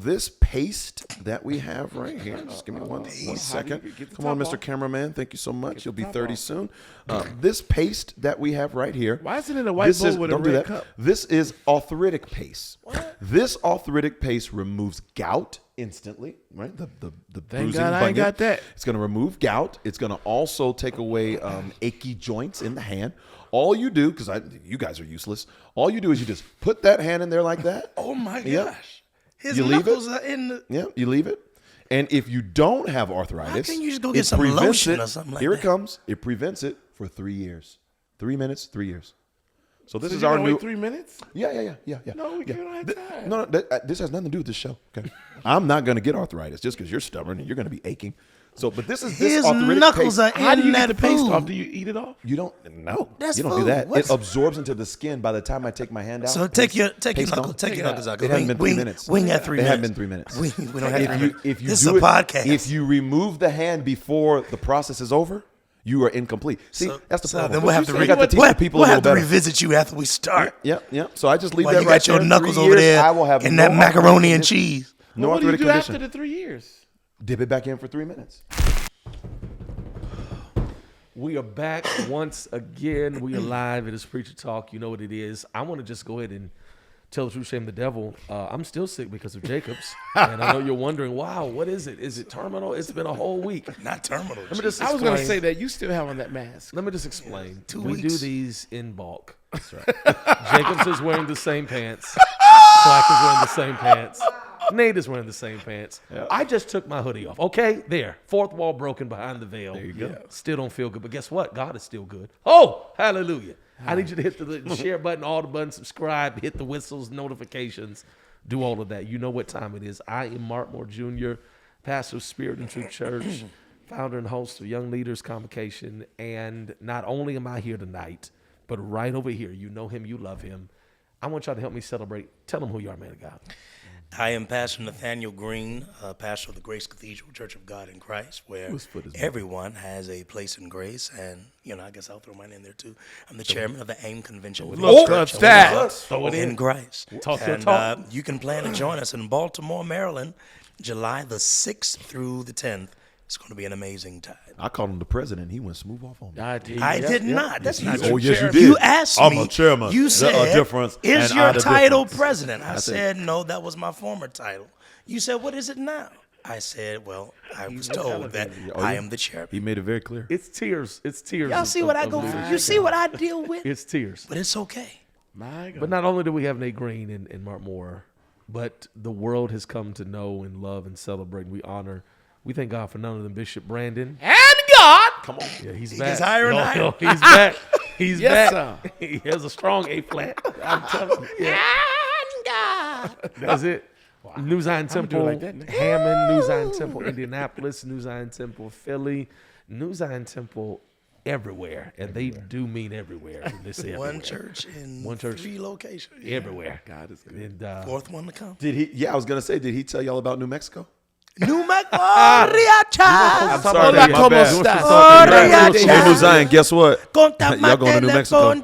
this paste that we have right here, just give me one second. Come on, Mr. Cameraman. Thank you so much. You'll be 30 soon. This paste that we have right here. Why is it in a white bowl with a red cup? This is arthritic paste. What? This arthritic paste removes gout instantly, right? The Thank bruising God I ain't bunion. got that. It's going to remove gout. It's going to also take away achy joints in the hand. All you do, because you guys are useless, all you do is you just put that hand in there like that. Oh, my Yep. gosh. His knuckles are in the... Yeah, you leave it. And if you don't have arthritis, why can't you just go get some lotion or something like that? Here it comes. It prevents it for 3 years. 3 minutes, 3 years. So this is you our gonna new... wait 3 minutes? Yeah. No, we don't have time. No, this has nothing to do with this show. Okay, I'm not going to get arthritis just because you're stubborn and you're going to be aching. So, but this His arthritic knuckles paste. are How do you in get that the paste food. off? Do you eat it off? You don't. No, That's you don't do food. that. What's- It absorbs into the skin by the time I take my hand out. So take your paste knuckles. on. Take your knuckles out. It hasn't been 3 minutes. We ain't got 3 It minutes. hasn't been 3 minutes. We don't have 3 minutes. If you This do is a podcast. If you remove the hand before the process is over, you are incomplete. See, that's the problem. Then we'll have to, We got to teach the people a little better. revisit you after we start. Yep. So I just leave While that you right got your there. knuckles 3 over years, there I will have and no that macaroni and arthritic condition. cheese. No What do you arthritic do condition. after the 3 years? Dip it back in for 3 minutes. We are back once again. We are live. It is Preacher Talk. You know what it is. I want to just go ahead and tell the truth, shame the devil. I'm still sick because of Jacobs. And I know you're wondering, wow, what is it? Is it terminal? It's been a whole week. Not terminal. Let me just I was going to explain. say that you still have on that mask. Let me just explain. 2 we weeks. do these in bulk. That's right. Jacobs is wearing the same pants. Clack is wearing the same pants. Nate is wearing the same pants. Yep. I just took my hoodie off. Okay, there. Fourth wall broken behind the veil. There you go. Still don't feel good, but guess what? God is still good. Oh, hallelujah. I need you to hit the share button, all the buttons, subscribe, hit the whistles, notifications, do all of that. You know what time it is. I am Mark Moore Jr., pastor of Spirit and Truth Church, founder and host of Young Leaders Convocation. And not only am I here tonight, but right over here, you know him, you love him. I want y'all to help me celebrate. Tell them who you are, man of God. I am Pastor Nathaniel Green, pastor of the Grace Cathedral Church of God in Christ, where everyone has a place in grace. And, I guess I'll throw mine in there, too. I'm the chairman of the AIM Convention. Look at that. Throw it in Christ. Talk your and talk. you can plan to join us in Baltimore, Maryland, July the 6th through the 10th. It's going to be an amazing time. I called him the president. He went smooth off on me. I did not. That's not Oh, true. yes, you did. You asked I'm me. a chairman. You There are said, difference is and your other title difference. president? I That's said, no, that was my former title. You said, what is it now? I said, well, I was told that I am the chairman. He made it very clear. It's tears. It's tears. Y'all see what I go through? You see what I deal with? It's tears. But it's okay. My God. But not only do we have Nate Green and Mark Moore, but the world has come to know and love and celebrate. And we thank God for none of them. Bishop Brandon. And God. Come on. Yeah, he's He back. gets higher and higher. He's back. He's Yes, back. He has a strong A flat. I'm telling you. Yeah. And God. That's it. New Zion Temple, like that, Nick. Hammond, New Zion Temple, Indianapolis, New Zion Temple, Philly, New Zion Temple, everywhere, and they do mean everywhere. In this One church in 3 locations. everywhere. God is good. And, Fourth one to come. Did he? Yeah, I was gonna say, did he tell y'all about New Mexico? New Mexico. Riacha. I'm sorry, Hola, my ¿cómo bad. estás? Hey, New Zion, guess what? Y'all going to New Mexico?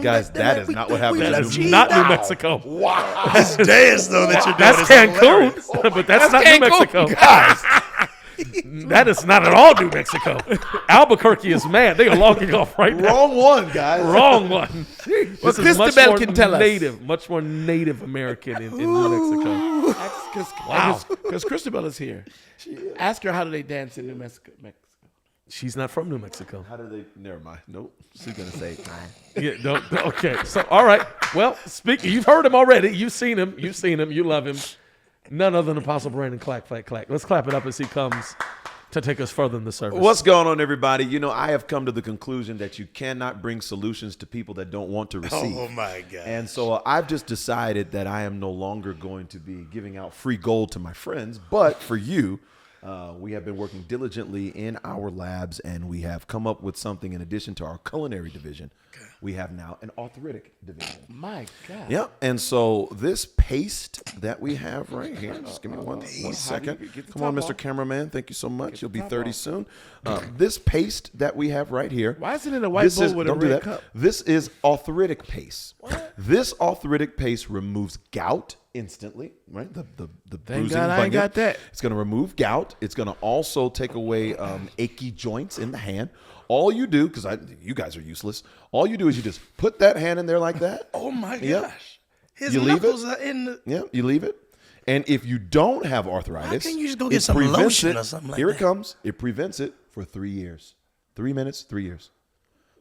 Guys, that is not what happened. that is not New Mexico. Wow. This dance, though, that you're doing That's is Cancun, but that's not New Mexico. Guys, That is not at all New Mexico. Albuquerque is mad. They are logging off right now. wrong one, guys. Wrong one. Well, This is much Christabel more can tell us. native, much more Native American in New Mexico. Wow. Because Christabel is here. Ask her how do they dance in New Mexico. She's not from New Mexico. How did they? Never mind. Nope. She's gonna say. Yeah, okay. So, all right. Well, speaking, you've heard him already. You've seen him. You love him. None other than Apostle Brandon Clack. Let's clap it up as he comes to take us further in the service. What's going on, everybody? I have come to the conclusion that you cannot bring solutions to people that don't want to receive. Oh, my God. And so I've just decided that I am no longer going to be giving out free gold to my friends, but for you, we have been working diligently in our labs, and we have come up with something in addition to our culinary division. Okay. We have now an arthritic division. My God. Yep. And so this paste that we have right here, just give me one second. Come on, Mr. Cameraman. Thank you so much. You'll be 30 soon. This paste that we have right here. Why is it in a white bowl with a red cup? This is arthritic paste. What? This arthritic paste removes gout instantly, right? The Thank bruising God I ain't bunion. got that. It's going to remove gout. It's going to also take away achy joints in the hand. All you do, because you guys are useless, all you do is you just put that hand in there like that. Oh my Yep. gosh. His You leave knuckles are in the. Yeah, you leave it. And if you don't have arthritis, Why can't you just go it get some prevents lotion it- or something like Here that? it comes. It prevents it for 3 years. 3 minutes, 3 years.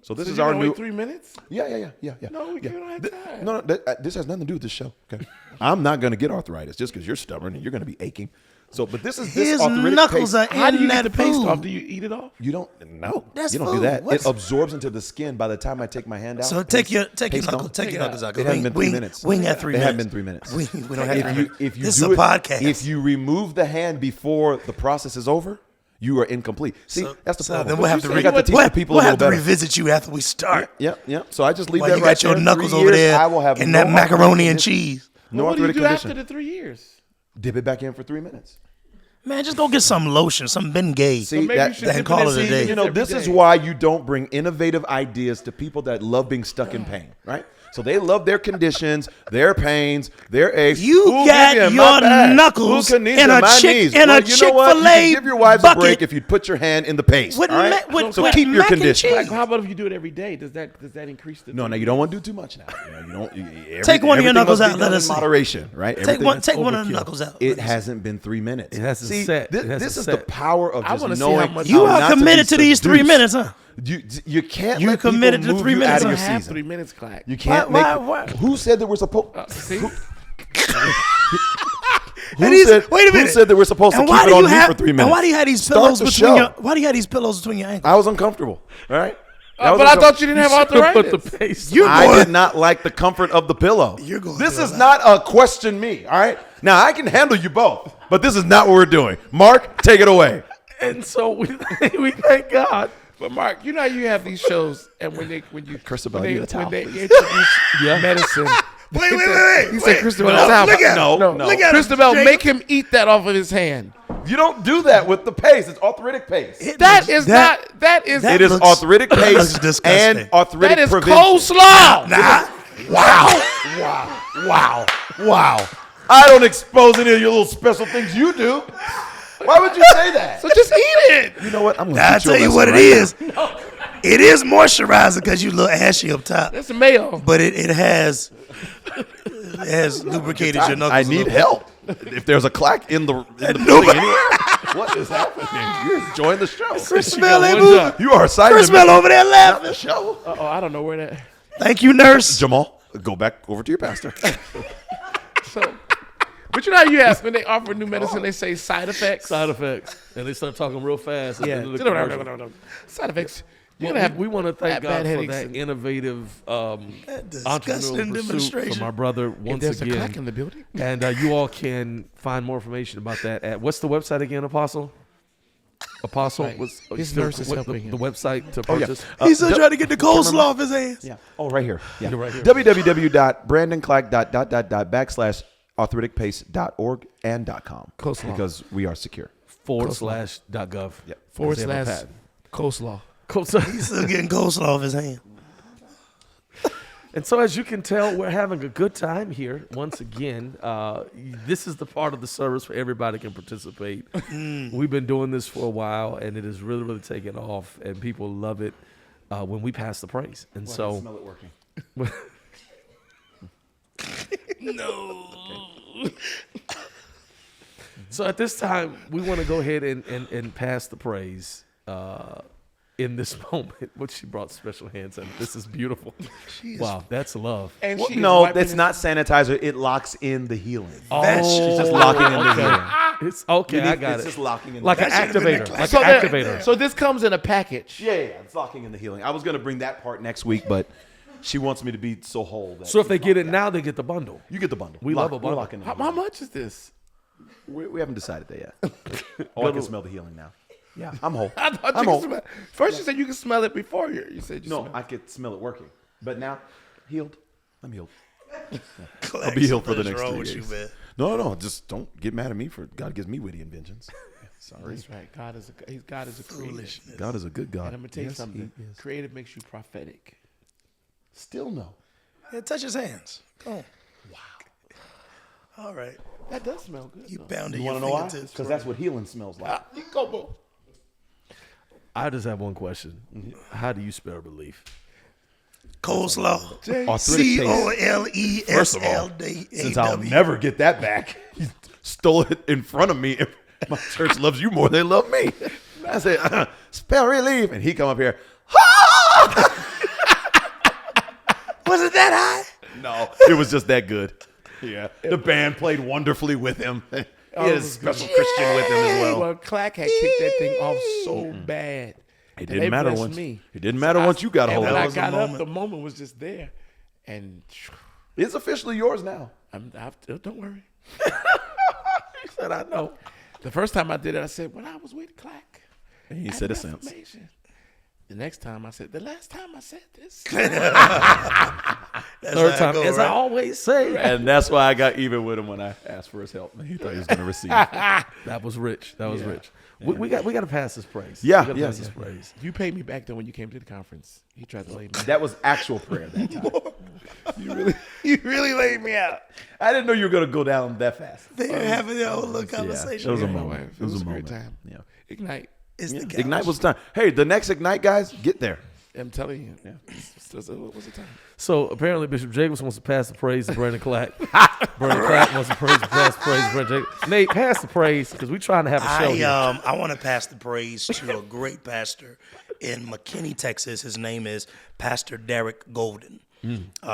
So this So is you our gonna new. wait 3 minutes? Yeah. No, we yeah. don't have time. No, this has nothing to do with this show. Okay, I'm not going to get arthritis just because you're stubborn and you're going to be aching. So, but this is this His arthritic knuckles paste. are How do you in get that the paste food. off? Do you eat it off? You don't. No, That's you don't do food. that. What's- It absorbs into the skin by the time I take my hand out. So take your paste knuckles, on. take your knuckles out. 'cause It hasn't been 3 we minutes. We ain't had 3 It minutes. hasn't been 3 minutes. We don't have 3 minutes. If you This do is a podcast. If you remove the hand before the process is over, you are incomplete. See, that's the So problem. then we'll have to I got to teach we'll, the people we'll a have little to better. revisit you after we start. Yep. So I just leave While that you right got your there. knuckles 3 over years, there I will have and no that macaroni arthritic and condition. cheese. No What do you arthritic do condition. after the 3 years? Dip it back in for 3 minutes. Man, just go get some lotion, some Bengay. See, maybe that, you should then dip call in it a and day. see you know, every this is day. why you don't bring innovative ideas to people that love being stuck in pain, right? So they love their conditions, their pains, their aches. You Ooh, got Vivian, your my back. knuckles Ooh, Kanisha, in a my Chick- knees. in a Well, you know what? You Chick-fil-A can give your wives a bucket. break if you put your hand in the paste. With all right? ma- with- so with keep your mac and condition. cheese. Like, how about if you do it every day? Does that increase the? No, you don't want to do too much now. You don't. Take one of your everything knuckles must be out, done let in us see. moderation, right? Take one of the overkill. knuckles out. It hasn't been 3 minutes. It hasn't See, set. It hasn't this is set. the power of I just wanna see knowing how much- You how are not committed be to these 3 seduced. minutes, huh? You can't. You're let people committed to move 3 you minutes, out of huh? your Half season. 3 minutes, Clack. You can't Why- make. Who said that we're supposed? See, Who And these- said? wait a minute. Who said that we're supposed to And keep why it do on you me have? for 3 minutes? And why do you have these Start pillows the between show. your? Why do you have these pillows between your ankles? I was uncomfortable. All right. but I thought you didn't have Put arthritis. the paste. I did not like the comfort of the pillow. You're going This through is a not a question me. All right. Now I can handle you both, but this is not what we're doing. Mark, take it away. And so we thank God. But Mark, you know how you have these shows, and when you Christabel, when you they, need a towel, when they please. introduce Yeah. medicine. Wait. He said, Christabel, No, towel. look at No, him. no. Look at him, Christabel, Jacob. make him eat that off of his hand. You don't do that with the paste. It's arthritic paste. That is not. That is. that It is looks- arthritic that looks paste disgusting. and arthritic that is prevention. coleslaw. Wow. I don't expose any of your little special things you do. Why would you say that? So just eat it. You know what? I'm going I'll tell you what it is. It is moisturizing because you look ashy up top, That's the mayo. but it has lubricated your knuckles. I a need little. help. If there's a clack in the building anywhere, what is happening? You're enjoying the show. Christabel ain't one moving. job. You are excited. Christabel over there the laughing. show. Oh, I don't know where that. Thank you, nurse. Jamal, go back over to your pastor. So, but you know how you ask when they offer new medicine, they say side effects. Side effects. And they start talking real fast. Yeah. At the end of the commercial. No. Side effects. You're Well, gonna have. we want to thank bad God for headaches that and- innovative disgusting entrepreneurial pursuit demonstration. from our brother If once there's a again. clack in the building. And you all can find more information about that at what's the website again, Apostle? Apostle Right. was His still- nurse is what helping the him. website to yeah. purchase. He's still trying to get the coleslaw off his hands. Yeah. Oh, right here. Yeah. You're right here. www.brandonclack.backslash.arthriticpaste.org and .com. Coleslaw. Because we are secure. /.gov. Yep. / Because they have a patent. coleslaw. He's still getting coleslaw off his hand. And so, as you can tell, we're having a good time here. Once again, this is the part of the service where everybody can participate. We've been doing this for a while, and it is really, really taking off, and people love it when we pass the praise. And so, Smell it working. so at this time, we want to go ahead and pass the praise in this moment. What she brought special hands in. This is beautiful. Wow, that's love. And Well, she is no, wiping that's his- not sanitizer. It locks in the healing. She's just locking in the healing. It's okay. I got It's it. just locking in Like the an That should've been activator. the Like So an that- activator. So this comes in a package. Yeah, it's locking in the healing. I was going to bring that part next week, but she wants me to be so whole. That So if they get it now, they get the bundle. you get the bundle. We love a We're bundle. locking in the How healing. much is this? We haven't decided that yet. Oh, I can smell the healing now. Yeah. I'm whole. I thought you I'm could whole. smell. First you said you could smell it before you said you No, smell. I could smell it working. But now, healed. I'm healed. I'll be healed for the next 3 with years. you, man? No. Just don't get mad at me for God gives me witty inventions. Sorry. That's right. God is a creative. God is a good God. And I'm gonna tell you Yes, something. He is. Creative makes you prophetic. Still no. Yeah, touch his hands. Come on. Wow. All right. That does smell good. You though. pounded You your want to know why? fingertips. Because that's what healing smells like. You go, bro. I just have one question. How do you spell belief? Coleslaw. Arthritic COLESLDAW. First of all, since I'll never get that back, you stole it in front of me. My church loves you more than they love me. I say, spell relief. And he come up here. Was it that high? No, it was just that good. Yeah. The band played wonderfully with him. He had a special Christian with him as well. Well, Clack had kicked that thing off so bad. It And didn't they matter blessed once. me. It didn't matter once you got a And hold when of I it. got up, the moment was just there. And It's officially yours now. don't worry. He said, I know. The first time I did it, I said, when I was with Clack. And he at said it since. Reformation. The next time I said, the last time I said this. Third time, go, as right? I always say. And that's why I got even with him when I asked for his help. And he thought he was going to receive. That was rich. That was rich. We got to pass this praise. Yeah, we gotta yeah, pass yeah. this praise. You paid me back then when you came to the conference. He tried to lay me. That was actual prayer that time. You really laid me out. I didn't know you were going to go down that fast. They were having their own little conversation. it was a My moment. wife. It was a a great moment. time. Yeah. Ignite. It's the couch. Ignite was time. Hey, the next Ignite, guys, get there. I'm telling you. Yeah. What was the time? So apparently Bishop Jacobs wants to pass the praise to Brandon Clack. Brandon Clack wants to pass the praise to Brandon Jacobs. Nate, pass the praise because we're trying to have a show here. I want to pass the praise to a great pastor in McKinney, Texas. His name is Pastor Derek Golden.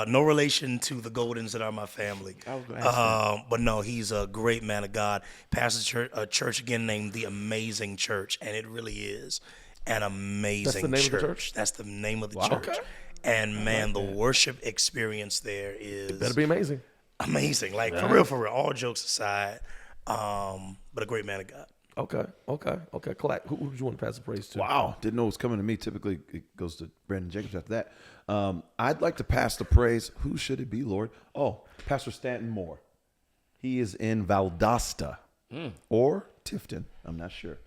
No relation to the Goldens that are my family. I was gonna ask But no, he's a great man of God. Pastors a church again named the Amazing Church, and it really is an amazing name of the church? That's the name of the church. Okay. And man, the worship experience there is Better be amazing. amazing. Like for real. All jokes aside, but a great man of God. Okay. Clack, who would you want to pass the praise to? Wow. Didn't know it was coming to me. Typically, it goes to Brandon Jacobs after that. I'd like to pass the praise. Who should it be, Lord? Oh, Pastor Stanton Moore. He is in Valdosta or Tifton. I'm not sure.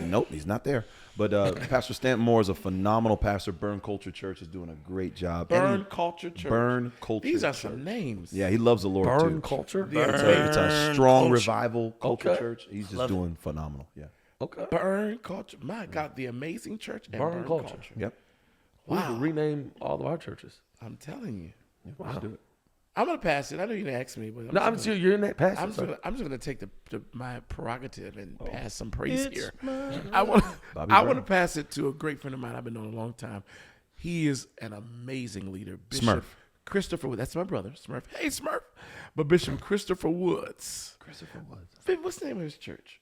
Nope, he's not there. But Pastor Stanton Moore is a phenomenal pastor. Burn Culture Church is doing a great job. Burn Culture Church. Burn Culture These are Church. some names. Yeah, he loves the Lord Burn too. culture? It's a strong Culture. revival culture Okay. church. He's just Love it. doing phenomenal. Yeah. Okay. Burn Culture. My God, the Amazing Church and Burn Burn Culture. Culture. Yep. We need to rename all of our churches. I'm telling you. Let's do it. I'm gonna pass it. I know you didn't ask me, but No, I'm just, you're in that passage. I'm just gonna take my prerogative and pass some praise It's here. my I want Bobby I Brown. want to pass it to a great friend of mine I've been knowing a long time. He is an amazing leader, Bishop Smurf. Christopher Woods. That's my brother, Smurf. Hey, Smurf. But Bishop Christopher Woods. Christopher Woods. What's the name of his church?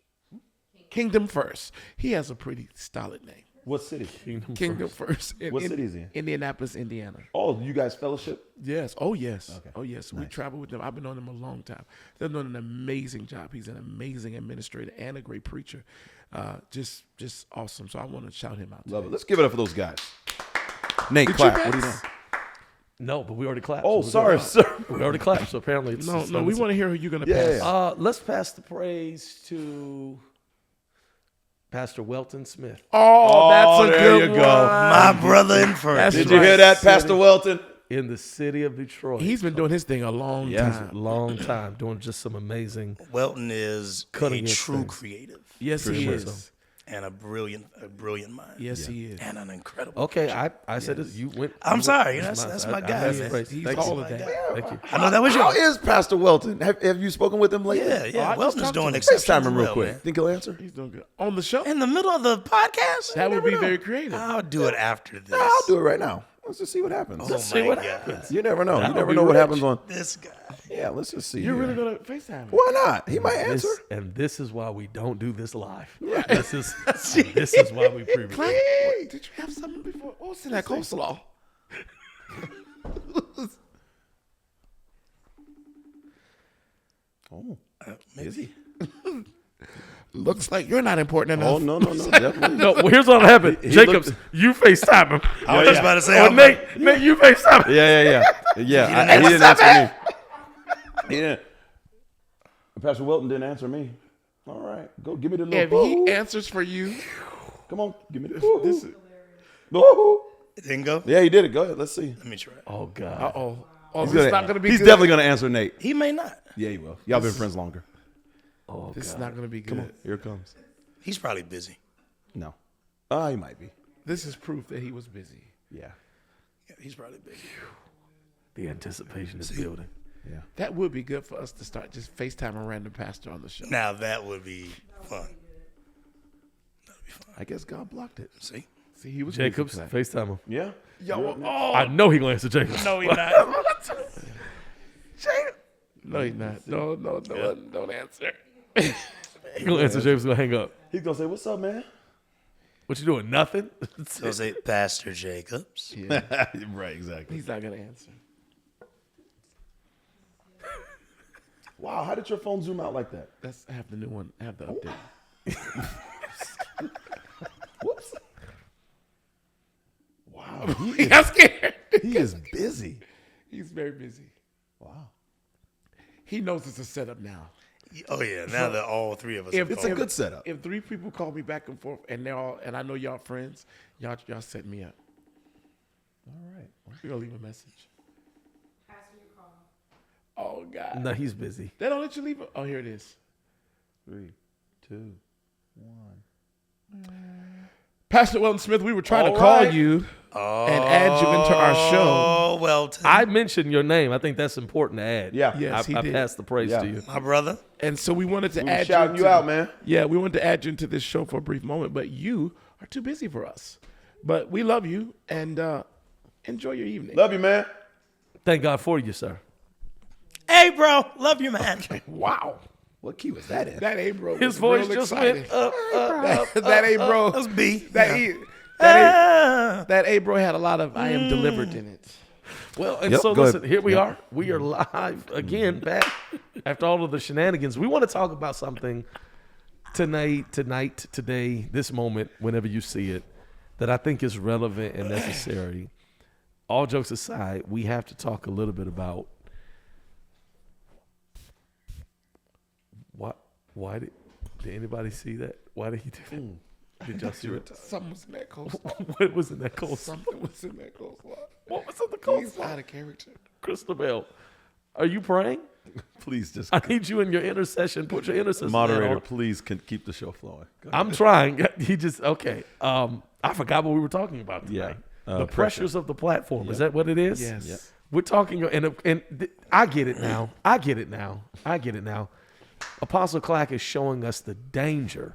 Kingdom First. He has a pretty solid name. What city? Kingdom First. What city is he in? Indianapolis, Indiana. Oh, you guys fellowship? Yes. Oh, yes. Okay. Oh, yes. We travel with them. I've been on them a long time. They're doing an amazing job. He's an amazing administrator and a great preacher. Just awesome. So I want to shout him out. Love today. it. Let's give it up for those guys. Nate, Did clap. you What are you pass? doing? No, but we already clapped. Oh, so we're sorry, good. sir. We already clapped, so apparently it's No, we want to hear who you're going to Yeah, pass. yeah. Let's pass the praise to Pastor Welton Smith. Oh, that's a there good you go. one. My brother in first. That's Did you right. hear that, Pastor Welton? In the city of Detroit. He's been doing his thing a long Yeah. time. long time doing just some amazing. Welton is Cutting a edge true things. creative Yes, he sure. is. and a brilliant mind. Yes, he is. And an incredible. Okay, I said this. You went. I'm you sorry, went- that's my I guy, passed the man. praise. He's Thank all you. of that. Thank you. I know that was How yours. is Pastor Welton? Have you spoken with him lately? Yeah, I yeah. just Welton's talked to doing him. FaceTime exceptionally him real well, quick. man. Think he'll answer? He's doing good. On the show? In the middle of the podcast? That You would be never very know. creative. I'll do it after this. I'll do it right now. Let's just see what happens. Oh see my what God. happens. You never know. You That'll never be know what rich. happens on. This guy. Yeah, let's just see. You're here. really going to FaceTime him? Why not? He might answer. This is why we don't do this live. This is why we pre-record. Clack, did you have something before? What was in that coleslaw? Oh, is he? Looks like you're not important enough. Oh, no, definitely. No, well, here's what happened. Jacobs, you FaceTime him. I was just about to say, Or Nate, you FaceTime him. Yeah. He didn't answer me. Yeah. Pastor Welton didn't answer me. All right, go give me the If little. he answers for you, Come on, give me the. this is, Boo-hoo. It didn't go? Yeah, he did it. Go ahead. Let's see. Let me try. Oh God. uh-oh. Oh, He's this is not going to be He's good. definitely going to answer Nate. He may not. Yeah, he will. Y'all been friends longer. Oh, This is God. not going to be good. Come on, here it comes. He's probably busy. No. He might be. This is proof that he was busy. Yeah. Yeah, he's probably busy. The anticipation is building. Yeah. That would be good for us to start just FaceTime a random pastor on the show. Now that would be fun. That'd be fun. I guess God blocked it. See? See, he was Jacobs, busy today. FaceTime him. Yeah. I know he gonna answer Jacobs. No, he's not. No, he's not. No, don't answer. He gonna answer Jacobs. Gonna hang up. He's going to say, what's up, man? What you doing? Nothing. So say Pastor Jacobs. Right, exactly. He's not going to answer. Wow, how did your phone zoom out like that? Let's have the new one. Have the update. Whoops. Wow. He got scared. He is busy. He's very busy. Wow. He knows it's a setup now. Oh yeah, now that all three of us. If- are It's a called. good setup. If 3 people call me back and forth, and they're all, and I know y'all friends, y'all set me up. All right. We're gonna leave a message. Oh God. No, he's busy. They don't let you leave. Oh, here it is. 3, 2, 1. Pastor Weldon Smith, we were trying All to call right. you and add you into our show. Oh well, I mentioned your name. I think that's important to add. Yeah. Yes, he I did. passed the praise Yeah. to you. my brother. And so we wanted to We add shouting you you into out, man. Yeah, we wanted to add you into this show for a brief moment, but you are too busy for us. But we love you and enjoy your evening. Love you, man. Thank God for you, sir. Hey, bro, love you, man. Wow. What key was that in? That A bro. His was voice real just excited. went up. That A bro. Let's be. That A bro had a lot of I am delivered in it. Well, and Yep, so go listen, ahead. here we are. We are live again, back after all of the shenanigans. We want to talk about something tonight, today, this moment, whenever you see it, that I think is relevant and necessary. All jokes aside, we have to talk a little bit about why did anybody see that? Why did he do that? Did y'all see it? Something was in that coastline. What was in that coastline? Something was in that coastline. What was in the He's coastline? out of character. Christabel, are you praying? Please just I need you in your intercession. Put your intercession hat moderator, on. please can keep the show flowing. Go ahead. I'm trying. He just okay. I forgot what we were talking about tonight. Yeah. The pressures of the platform. Is that what it is? Yes. Yep. We're talking, I get it now. I get it now. Apostle Clack is showing us the danger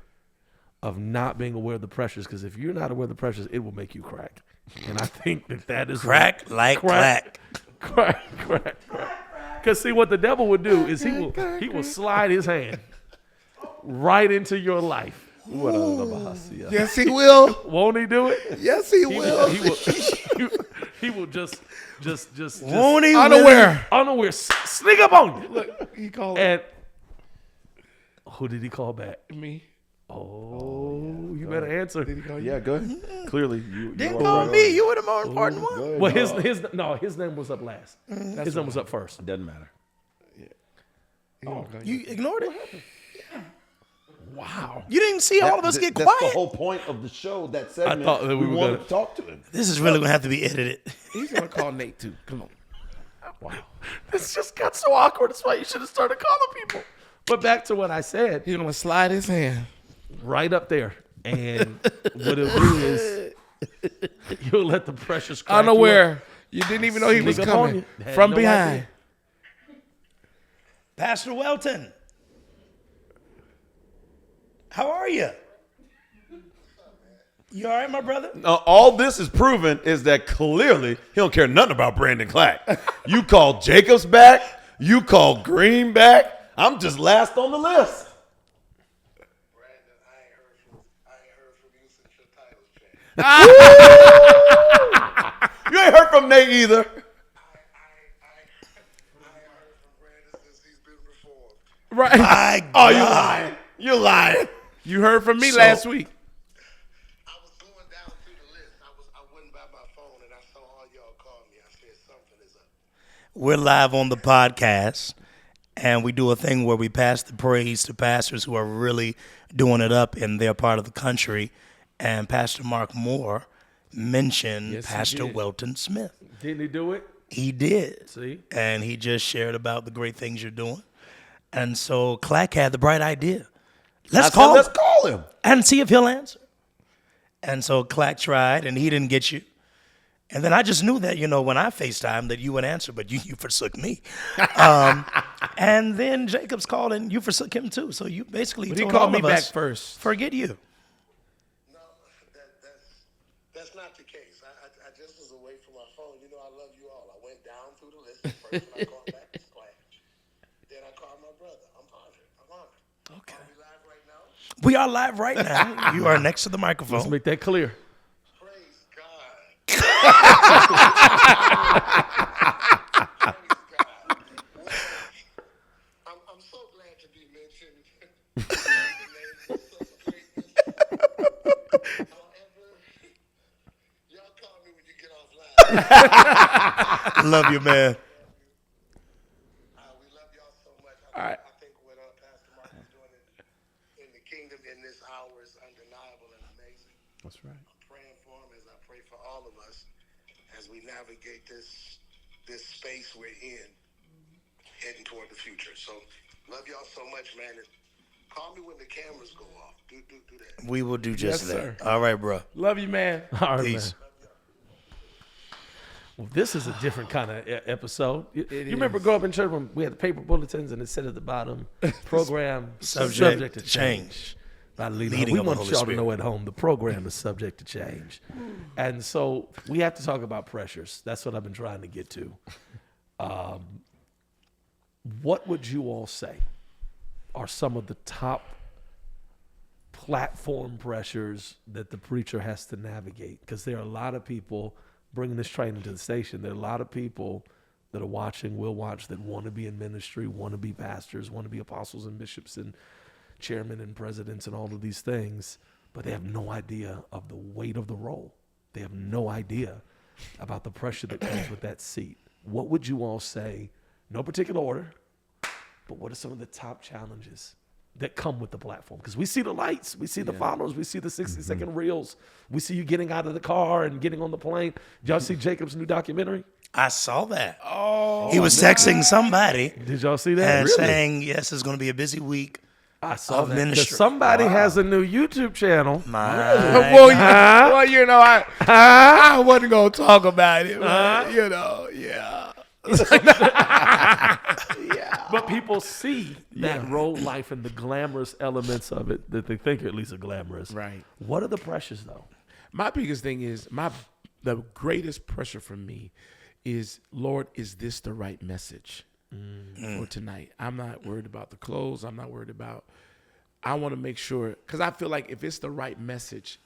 of not being aware of the pressures, because if you're not aware of the pressures, it will make you crack. And I think that is Crack like clack. Crack. Because see, what the devil would do is he will slide his hand right into your life. What a Bahasia. Yes, he will. Won't he do it? Yes, he He will. he will just Won't he? Unaware. unaware sneak up on you. Look, he called And who did he call back? me. Oh, you better answer. Did he call you? Yeah, go ahead. Clearly, you Didn't are call right. me. You were the more important one. Go ahead, Well, dog. his name was up last. His name was up first. Doesn't matter. He gonna call you. You ignored it. Wow. You didn't see all of us get That's quiet. the whole point of the show. That segment. thought that we were wanted gonna- to talk to him. This is really gonna have to be edited. He's gonna call Nate too. Come on. Wow. This just got so awkward. That's why you should have started calling people. But back to what I said, He's gonna slide his hand. right up there. And what it'll do is you'll let the pressures crack you up. Unaware. You didn't even know he was Sneak up on coming you. Had from no behind. idea. Pastor Welton, how are you? You all right, my brother? All this is proven is that clearly he don't care nothing about Brandon Clack. You called Jacobs back. You called Green back. I'm just last on the list. Brandon, I ain't heard from you since your titles changed. You ain't heard from Nate either. I ain't heard from Brandon since he's been reformed. Right. My Oh, you God. lying. You lying. You heard from me So- last week. I was going down through the list. I went by my phone and I saw all y'all call me. I said something is up. We're live on the podcast, and we do a thing where we pass the praise to pastors who are really doing it up in their part of the country. And Pastor Mark Moore mentioned Yes, he Pastor did. Welton Smith. Didn't he do it? He did. See? And he just shared about the great things you're doing. And so Clack had the bright idea. Let's call him and see if he'll answer. And so Clack tried, and he didn't get you. And then I just knew that, when I FaceTime that you would answer, but you forsook me. And then Jacobs called, and you forsook him too. So you basically But told he called all me of back us, first. forget you. No, that's not the case. I just was away from my phone. I love you all. I went down through the list. The first one I called back was Clack. Then I called my brother. I'm honored. Okay. Are we live right now? We are live right now. You are next to the microphone. Let's make that clear. Praise God. Praise God. I'm so glad to be mentioned. However, y'all call me when you get off live. Love you, man. We love y'all so much. All right. I think what Pastor Mark is doing in the kingdom in this hour is undeniable and amazing. That's right. I'm praying for him as I pray for all of us as we navigate this space we're in, heading toward the future. So love y'all so much, man. And call me when the cameras go off. Do that. We will do just Yes, that. sir. All right, bro. Love you, man. All right, Peace. man. Well, this is a different kind of episode. You It remember is. growing up in church when we had the paper bulletins and it said at the bottom, program Subject to to change. By leading Leading we of the want Holy y'all Spirit. to know at home, the program is subject to change. And so we have to talk about pressures. That's what I've been trying to get to. What would you all say are some of the top platform pressures that the preacher has to navigate? Because there are a lot of people bringing this train into the station. There are a lot of people that are watching, will watch, that want to be in ministry, want to be pastors, want to be apostles and bishops and chairmen and presidents and all of these things, but they have no idea of the weight of the role. They have no idea about the pressure that comes with that seat. What would you all say, no particular order, but what are some of the top challenges that come with the platform? Because we see the lights, we see the followers, we see the 60-second reels, we see you getting out of the car and getting on the plane. Did y'all see Jacob's new documentary? I saw that. Oh, he was texting somebody Did y'all see that? and saying, yes, it's going to be a busy week. I saw of that. 'Cause ministry. somebody has a new YouTube channel. My Well, I wasn't going to talk about it. But, yeah. But people see that role life and the glamorous elements of it that they think at least are glamorous. Right. What are the pressures, though? My biggest thing is the greatest pressure for me is, Lord, is this the right message for tonight? I'm not worried about the clothes. I'm not worried about. I want to make sure, because I feel like if it's the right message,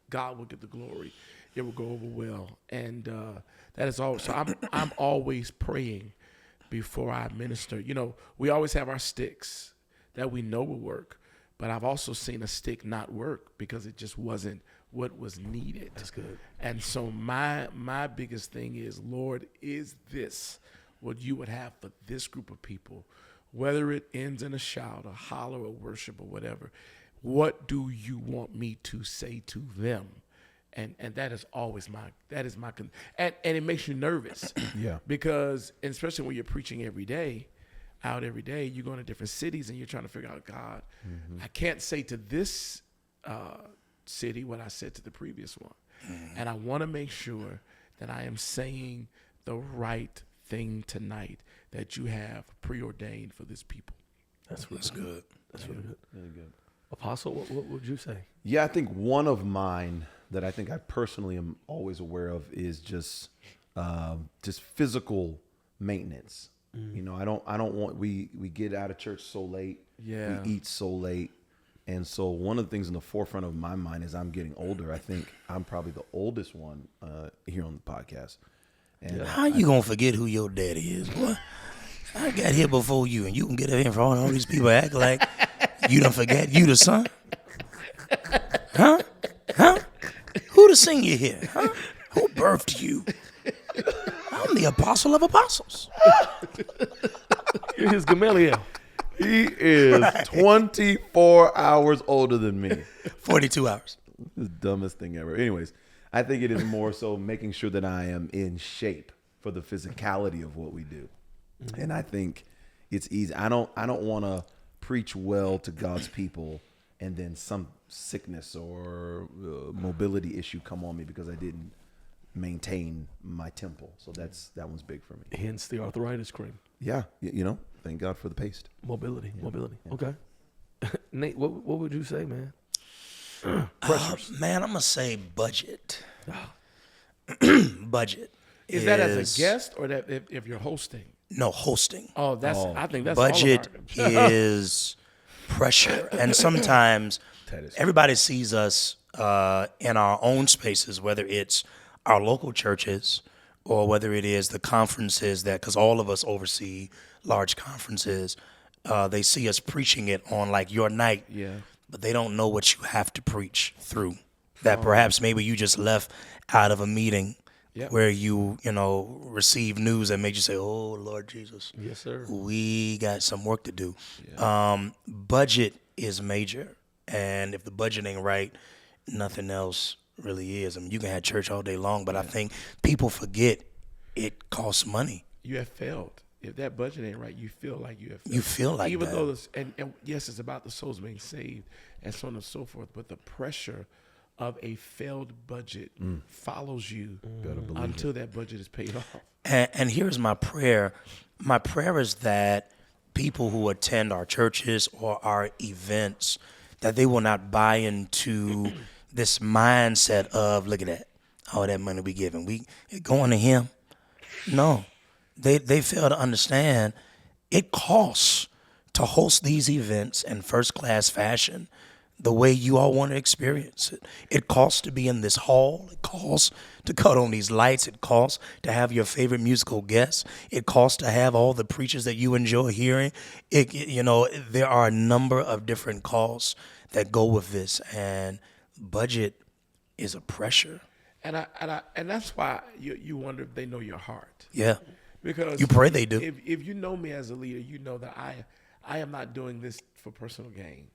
God will get the glory. It will go over well, and that is all. So I'm always praying before I minister. We always have our sticks that we know will work, but I've also seen a stick not work because it just wasn't what was needed. That's good. And so my biggest thing is, Lord, is this what you would have for this group of people? Whether it ends in a shout, a holler, a worship, or whatever, what do you want me to say to them? And that is always and it makes you nervous. Yeah. Because especially when you're preaching every day, you're going to different cities and you're trying to figure out, God, I can't say to this city what I said to the previous one. And I want to make sure that I am saying the right thing tonight that you have preordained for this people. That's good. That's really good. Really good. Apostle, what would you say? Yeah, I think one of mine that I think I personally am always aware of is just physical maintenance. I don't want we get out of church so late. Yeah. We eat so late. And so one of the things in the forefront of my mind as I'm getting older, I think I'm probably the oldest one here on the podcast. And How you going to forget who your daddy is, boy? I got here before you, and you can get up here in front of all these people act like you done forget you the son? Huh? Who the senior here? Huh? Who birthed you? I'm the apostle of apostles. You're his Gamaliel. he is 24 hours older than me. 42 hours. The dumbest thing ever. Anyways, I think it is more so making sure that I am in shape for the physicality of what we do. And I think it's easy. I don't want to preach well to God's people and then some sickness or mobility issue come on me because I didn't maintain my temple. So that one's big for me. Hence the arthritis cream. Yeah, thank God for the paste. Mobility. Yeah. Okay. Nate, what would you say, man? Pressures. Man, I'm gonna say budget. Budget. Is that as a guest or that if you're hosting? No, hosting. Oh, I think that's budget all of our is pressure, and sometimes everybody sees us in our own spaces, whether it's our local churches or whether it is the conferences because all of us oversee large conferences. They see us preaching it on like your night, but they don't know what you have to preach through. That perhaps maybe you just left out of a meeting where you received news that made you say, "Oh Lord Jesus, yes sir, we got some work to do." Budget is major, and if the budget ain't right, nothing else really is. I mean, you can have church all day long, but I think people forget it costs money. You have failed. If that budget ain't right, you feel like you have failed. You feel like even that. though this, and yes, it's about the souls being saved and so on and so forth, but the pressure of a failed budget follows you until that budget is paid off. And here's my prayer. My prayer is that people who attend our churches or our events, that they will not buy into this mindset of, look at that, all that money we giving, we going to him. No, they fail to understand it costs to host these events in first class fashion the way you all want to experience it. It costs to be in this hall. It costs to cut on these lights. It costs to have your favorite musical guests. It costs to have all the preachers that you enjoy hearing. There are a number of different costs that go with this, and budget is a pressure. And that's why you wonder if they know your heart. Yeah. Because you pray they do. If you know me as a leader, you know that I am not doing this for personal gain.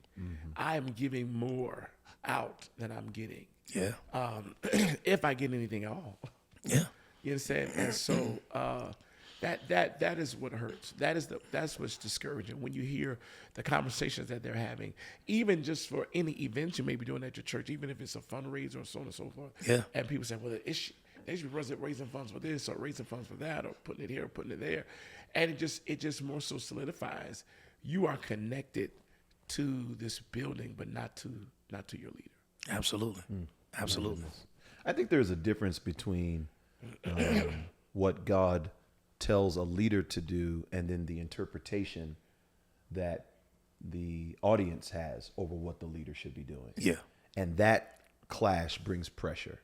I am giving more out than I'm getting. Yeah. If I get anything at all. Yeah. You understand? And so that is what hurts. That's what's discouraging when you hear the conversations that they're having, even just for any events you may be doing at your church, even if it's a fundraiser or so on and so forth. Yeah. And people say, well, they should be raising funds for this or raising funds for that or putting it here or putting it there. And it just more so solidifies you are connected to this building, but not to your leader. Absolutely. Absolutely. I think there's a difference between what God tells a leader to do and then the interpretation that the audience has over what the leader should be doing. Yeah. And that clash brings pressure.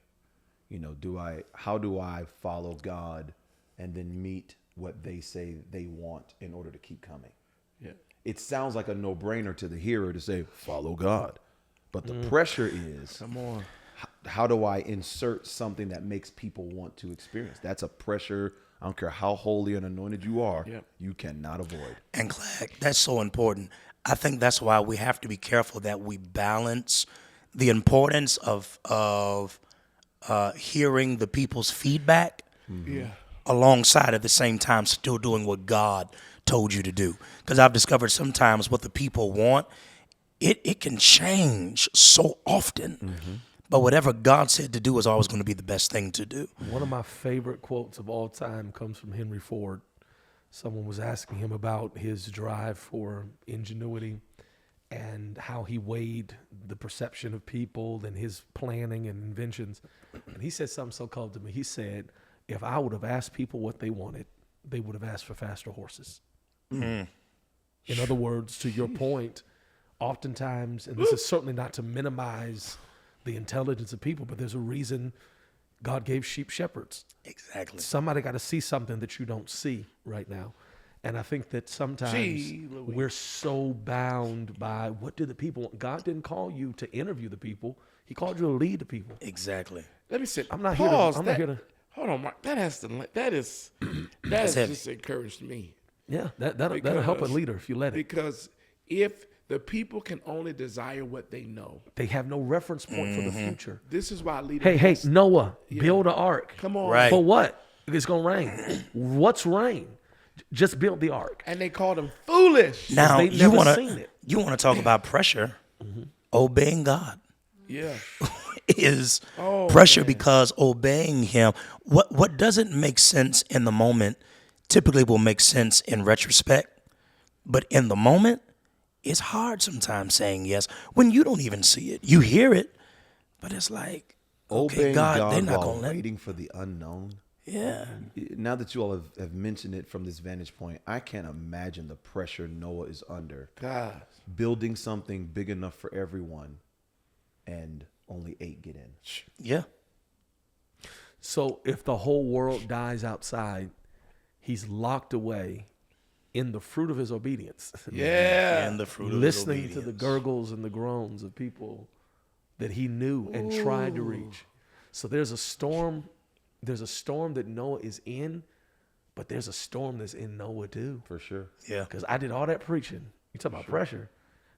How do I follow God and then meet what they say they want in order to keep coming? Yeah. It sounds like a no-brainer to the hearer to say, follow God. But the pressure is, Come on. How do I insert something that makes people want to experience? That's a pressure. I don't care how holy and anointed you are, you cannot avoid. And Clack, that's so important. I think that's why we have to be careful that we balance the importance of hearing the people's feedback alongside at the same time still doing what God told you to do. Because I've discovered sometimes what the people want, it can change so often. But whatever God said to do is always going to be the best thing to do. One of my favorite quotes of all time comes from Henry Ford. Someone was asking him about his drive for ingenuity and how he weighed the perception of people and his planning and inventions. And he said something so cool to me. He said, if I would have asked people what they wanted, they would have asked for faster horses. In other words, to your point, oftentimes, and this is certainly not to minimize the intelligence of people, but there's a reason God gave sheep shepherds. Exactly. Somebody got to see something that you don't see right now. And I think that sometimes we're so bound by what do the people want. God didn't call you to interview the people. He called you to lead the people. Exactly. Let me say, I'm not here to. Hold on, Mark. That has just encouraged me. Yeah, that'll help a leader if you let it. Because if the people can only desire what they know, they have no reference point for the future. This is why leaders. Hey, Noah, build an ark. Come on. Right. For what? It's going to rain. What's rain? Just build the ark. And they called him foolish. Now they've you never want seen to it. talk about pressure. Obeying God Yeah. is pressure because obeying Him. What doesn't make sense in the moment typically will make sense in retrospect, but in the moment, it's hard sometimes saying yes when you don't even see it. You hear it, but it's like, okay, Obeying God, they're not while gonna let. waiting for the unknown. Yeah. Now that you all have mentioned it from this vantage point, I can't imagine the pressure Noah is under. God. Building something big enough for everyone, and only 8 get in. Yeah. So if the whole world dies outside, he's locked away in the fruit of his obedience. Yeah. And the fruit of Listening his to the obedience. gurgles and the groans of people that he knew and tried to reach. So there's a storm that Noah is in, but there's a storm that's in Noah too. For sure. Yeah. Because I did all that preaching. You talk about pressure.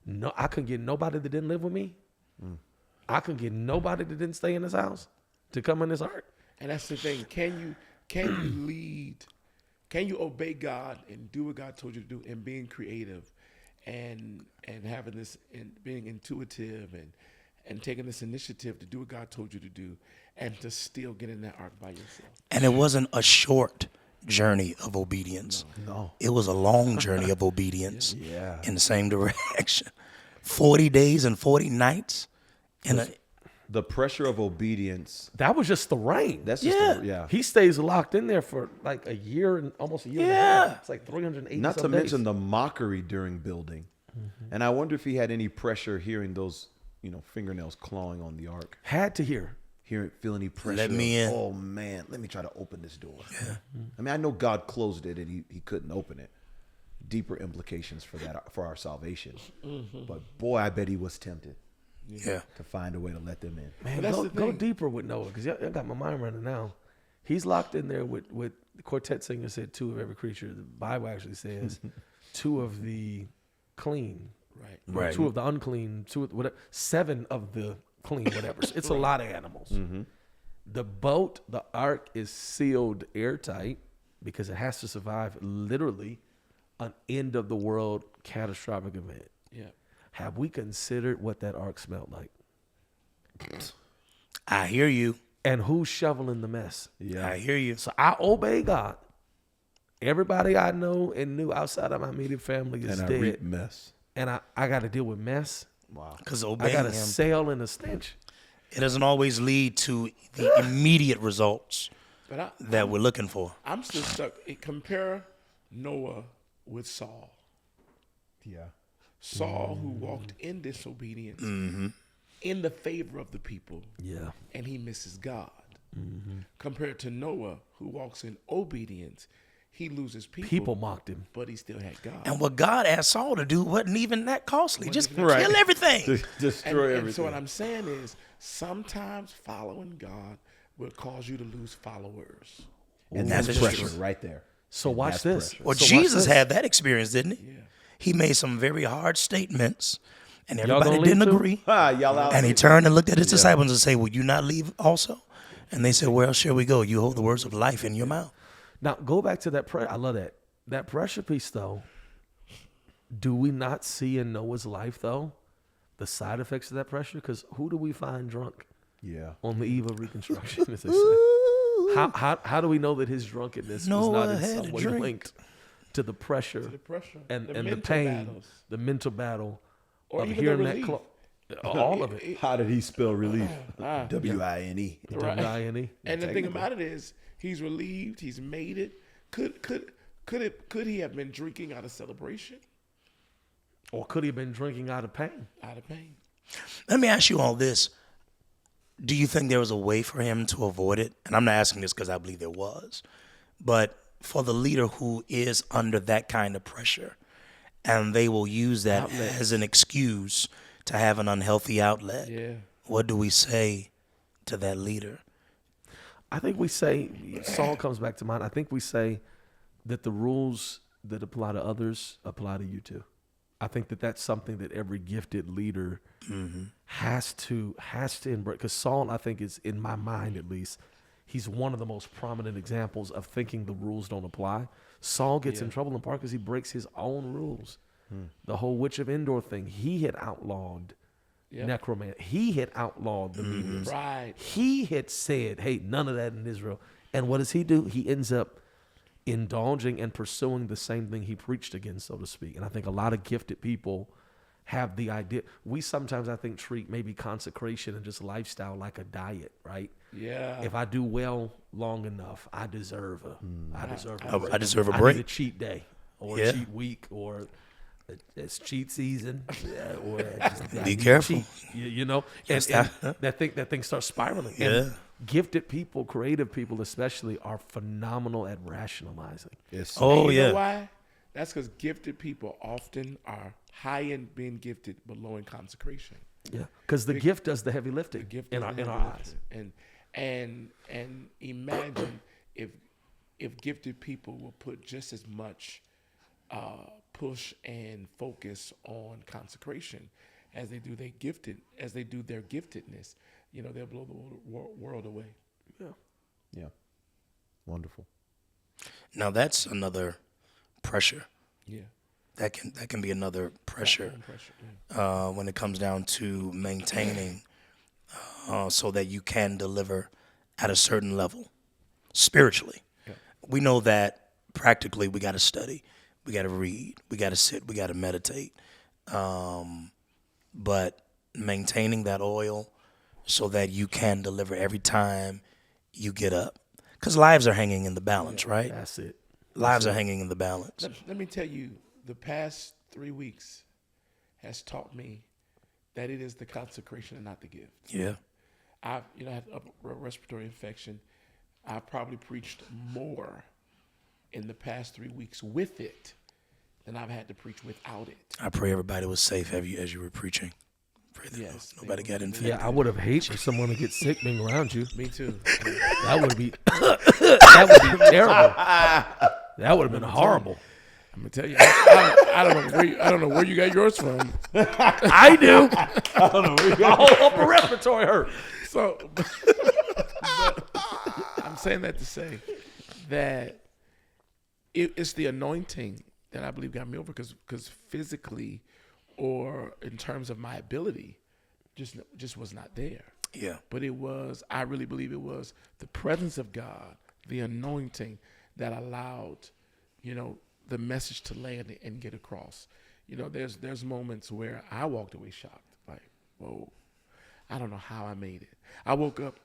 No, I couldn't get nobody that didn't live with me. I couldn't get nobody that didn't stay in this house to come in this ark. And that's the thing. Can you lead? Can you obey God and do what God told you to do, and being creative, and having this, and being intuitive, and taking this initiative to do what God told you to do, and to still get in that ark by yourself? And it wasn't a short journey of obedience. No. It was a long journey of obedience Yeah. in the same direction. 40 days and 40 nights. The pressure of obedience. That was just the rain. That's just yeah. He stays locked in there for like a year and almost a year and a half. It's like 380 Not to some mention days. the mockery during building. And I wonder if he had any pressure hearing those, fingernails clawing on the ark. Had to hear. Feel any pressure. Let me in. Oh man, let me try to open this door. Yeah. I mean, I know God closed it and he couldn't open it. Deeper implications for our salvation. But boy, I bet he was tempted. Yeah. To find a way to let them in. Man, that's go, the go thing. deeper with Noah, because y'all got my mind running now. He's locked in there with the quartet singer said 2 of every creature. The Bible actually says 2 of the clean, Right. or Right. 2 of the unclean, 2 of whatever, 7 of the clean, whatever. It's a lot of animals. The boat, the ark, is sealed airtight because it has to survive literally an end of the world catastrophic event. Yeah. Have we considered what that ark smelled like? I hear you. And who's shoveling the mess? I hear you. So I obey God. Everybody I know and knew outside of my immediate family is And I dead. reap mess. And I got to deal with mess. Wow. Because I obeying got to him, sail in the stench. it doesn't always lead to the immediate results But that we're looking for. I'm still stuck. Compare Noah with Saul. Yeah. Saul, who walked in disobedience, in the favor of the people, Yeah. and he misses God. Compared to Noah, who walks in obedience, he loses people. People mocked him. but he still had God. And what God asked Saul to do wasn't even that costly. Just even that- kill everything. Destroy and everything. so what I'm saying is, sometimes following God will cause you to lose followers. And That's that's just pressure true. right there. So And watch that's this. pressure. Well, So watch Jesus this. had that experience, didn't he? Yeah. He made some very hard statements, and Y'all everybody gonna didn't leave too? agree. Y'all out. And he turned and looked at his disciples and said, "Will you not leave also?" And they said, "Where else shall we go? You hold the words of life in your mouth." Now, go back to that pressure. I love that. That pressure piece, though. Do we not see in Noah's life, though, the side effects of that pressure? Because who do we find drunk Yeah. on the eve of reconstruction, as they say? How do we know that his drunkenness was Noah not in had some a way drink. linked to the pressure, The pressure, and the mental pain, battles, the mental battle or of even hearing the that relief. all of it. How did he spell relief? W-I-N-E. Right. W-I-N-E. And the thing about it is, he's relieved. He's made it. Could he have been drinking out of celebration, Or could he have been drinking out of pain? out of pain? Let me ask you all this. Do you think there was a way for him to avoid it? And I'm not asking this because I believe there was. But for the leader who is under that kind of pressure, and they will use that as an excuse to have an unhealthy outlet, Yeah. what do we say to that leader? I think we say, Saul comes back to mind. I think we say that the rules that apply to others apply to you too. I think that that's something that every gifted leader has to embrace. Because Saul, I think, is, in my mind at least, he's one of the most prominent examples of thinking the rules don't apply. Saul gets in trouble in part because he breaks his own rules. The whole Witch of Endor thing, he had outlawed necromancy. He had outlawed the mediums. Right. He had said, hey, none of that in Israel. And what does he do? He ends up indulging and pursuing the same thing he preached against, so to speak. And I think a lot of gifted people have the idea. We sometimes, I think, treat maybe consecration and just lifestyle like a diet, right? Yeah. If I do well long enough, I deserve a break. I need a cheat day or Yeah. a cheat week or it's cheat season. Or I Be need to careful. cheat, you know, and that thing starts spiraling. Yeah. And gifted people, creative people especially, are phenomenal at rationalizing. Yes. Oh, You yeah. know why? That's because gifted people often are high in being gifted, but low in consecration. Yeah, because the gift does the heavy lifting Gift in is our the eyes. heavy lifting. And imagine if gifted people will put just as much push and focus on consecration as they do their giftedness. You know, they'll blow the world away. Yeah. Wonderful. Now that's another pressure. Yeah. That can be another pressure Pressure. when it comes down to maintaining so that you can deliver at a certain level spiritually. Yeah. We know that practically we got to study, we got to read, we got to sit, we got to meditate. But maintaining that oil so that you can deliver every time you get up. Because lives are hanging in the balance, right? That's it. Lives are hanging in the balance. Let me tell you, the past 3 weeks has taught me that it is the consecration and not the gift. Yeah. I had upper respiratory infection. I probably preached more in the past 3 weeks with it than I've had to preach without it. I pray everybody was safe as you were preaching. Pray that Yes, nobody got infected. Yeah, I would have hated for someone to get sick being around you. Me too. That would be terrible. That would have been horrible. I'm gonna tell you, I don't know where you got yours from. I do. I don't know. My whole upper respiratory hurt. So, but I'm saying that to say that it's the anointing that I believe got me over because physically or in terms of my ability just was not there. Yeah. But I really believe it was the presence of God, the anointing that allowed, the message to land and get across. There's moments where I walked away shocked, like, whoa, I don't know how I made it. I woke up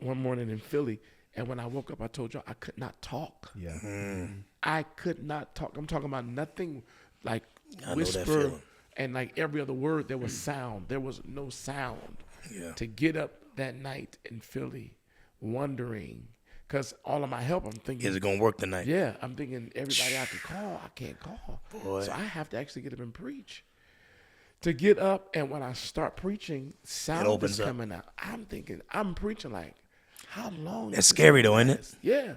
one morning in Philly, and when I woke up, I told y'all I could not talk. Yeah. I could not talk. I'm talking about nothing like I know that whisper feeling. and like every other word, there was sound. There was no sound. Yeah. To get up that night in Philly, wondering, because all of my help, I'm thinking, Is it gonna work tonight? yeah, I'm thinking everybody I could call, I can't call. Boy. So I have to actually get up and preach. To get up, and when I start preaching, sound opens is up. coming out. I'm thinking, I'm preaching like, how long? That's is this scary gonna though, isn't it? last? Yeah.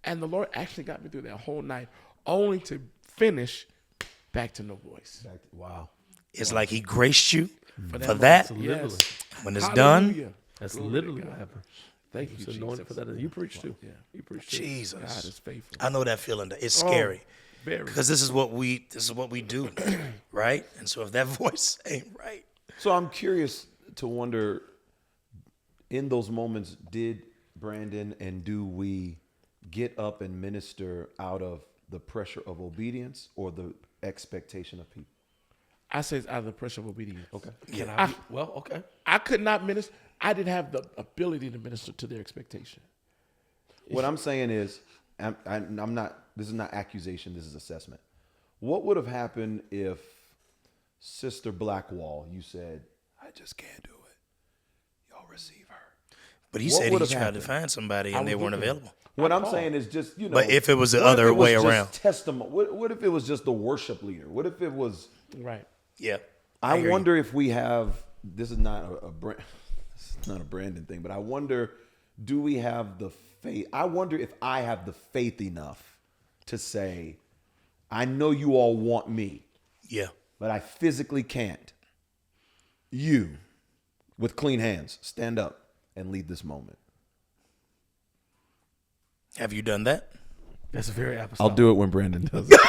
And the Lord actually got me through that whole night, only to finish back to no voice. Wow. It's like he graced you For for that. Literally. Yes. When it's done, Hallelujah. That's Glory to literally God. what happened. Thank you, It's anointed Jesus. for that. You preach too. Yeah. You preach too. God Jesus. is faithful. I know that feeling. It's scary Very. because this is what we do, right? And so if that voice ain't right, So I'm curious to wonder, in those moments, did Brandon and do we get up and minister out of the pressure of obedience or the expectation of people? I say it's out of the pressure of obedience. Okay. yeah, Okay. I could not minister. I didn't have the ability to minister to their expectation. What I'm saying is, I'm not, this is not accusation, this is assessment. What would have happened if Sister Blackwall, you said, I just can't do it. Y'all receive her. but he What said would he have tried happened? to find somebody I and they was weren't looking. available. What I'm called. saying is just, But if it was the what if other it was way just around? testimony. What if it was just the worship leader? What if it was? Right. Yeah, I hear you. wonder if we have. This is not this is not a Brandon thing, but I wonder, do we have the faith? I wonder if I have the faith enough to say, I know you all want me, Yeah, but I physically can't. You, with clean hands, stand up and lead this moment. Have you done that? That's very apostolic. I'll do it when Brandon does it.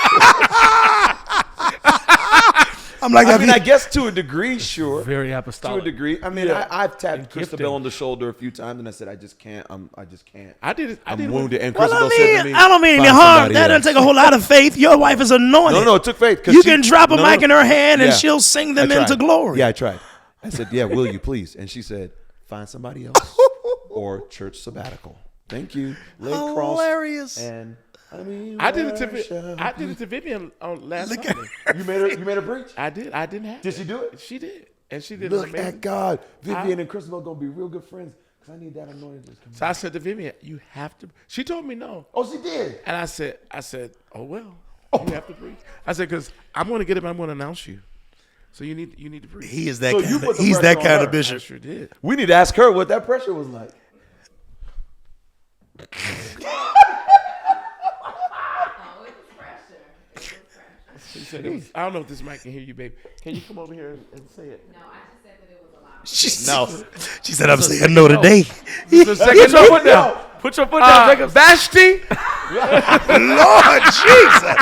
I'm like, I mean, I guess to a degree, sure. Very To apostolic. a degree. I mean, I've tapped And Christabel gifting. on the shoulder a few times, and I said, I just can't. I just can't. I did it. I I'm did it. wounded. And well, Christabel I said to mean, me, I don't mean any "Find harm. somebody That else." doesn't take a whole lot of faith. Your wife is anointed. No, it took faith. 'Cause You she- can drop a no, mic no. in her hand and Yeah. she'll sing them I tried. into glory. Yeah, I tried. I said, yeah, will you please? And she said, find somebody else or church sabbatical. Thank you. Lay Hilarious. cross. And I mean, I did it where to shall I did it to Vivian on last Sunday. you made a preach? I did. I didn't have. Did she do it? She did, and she did. Look an amazing. at God. Vivian and Christabel gonna be real good friends because I need that anointing. So I said to Vivian, "You have to." She told me no, Oh, she did. and I said, "Oh well, you have to preach." I said, "Because I'm going to get up. I'm going to announce you. So you need to preach." He is that So kind you of, put the he's pressure that on kind her. of I bishop. sure did. We need to ask her what that pressure was like. She said, "I don't know if this mic can hear you, babe. Can you come over here and say it?" No, I just said that it was a lot. She said, I'm saying no today. So second, put your foot down. Put your foot down, Jacob. Vashti. Lord Jesus.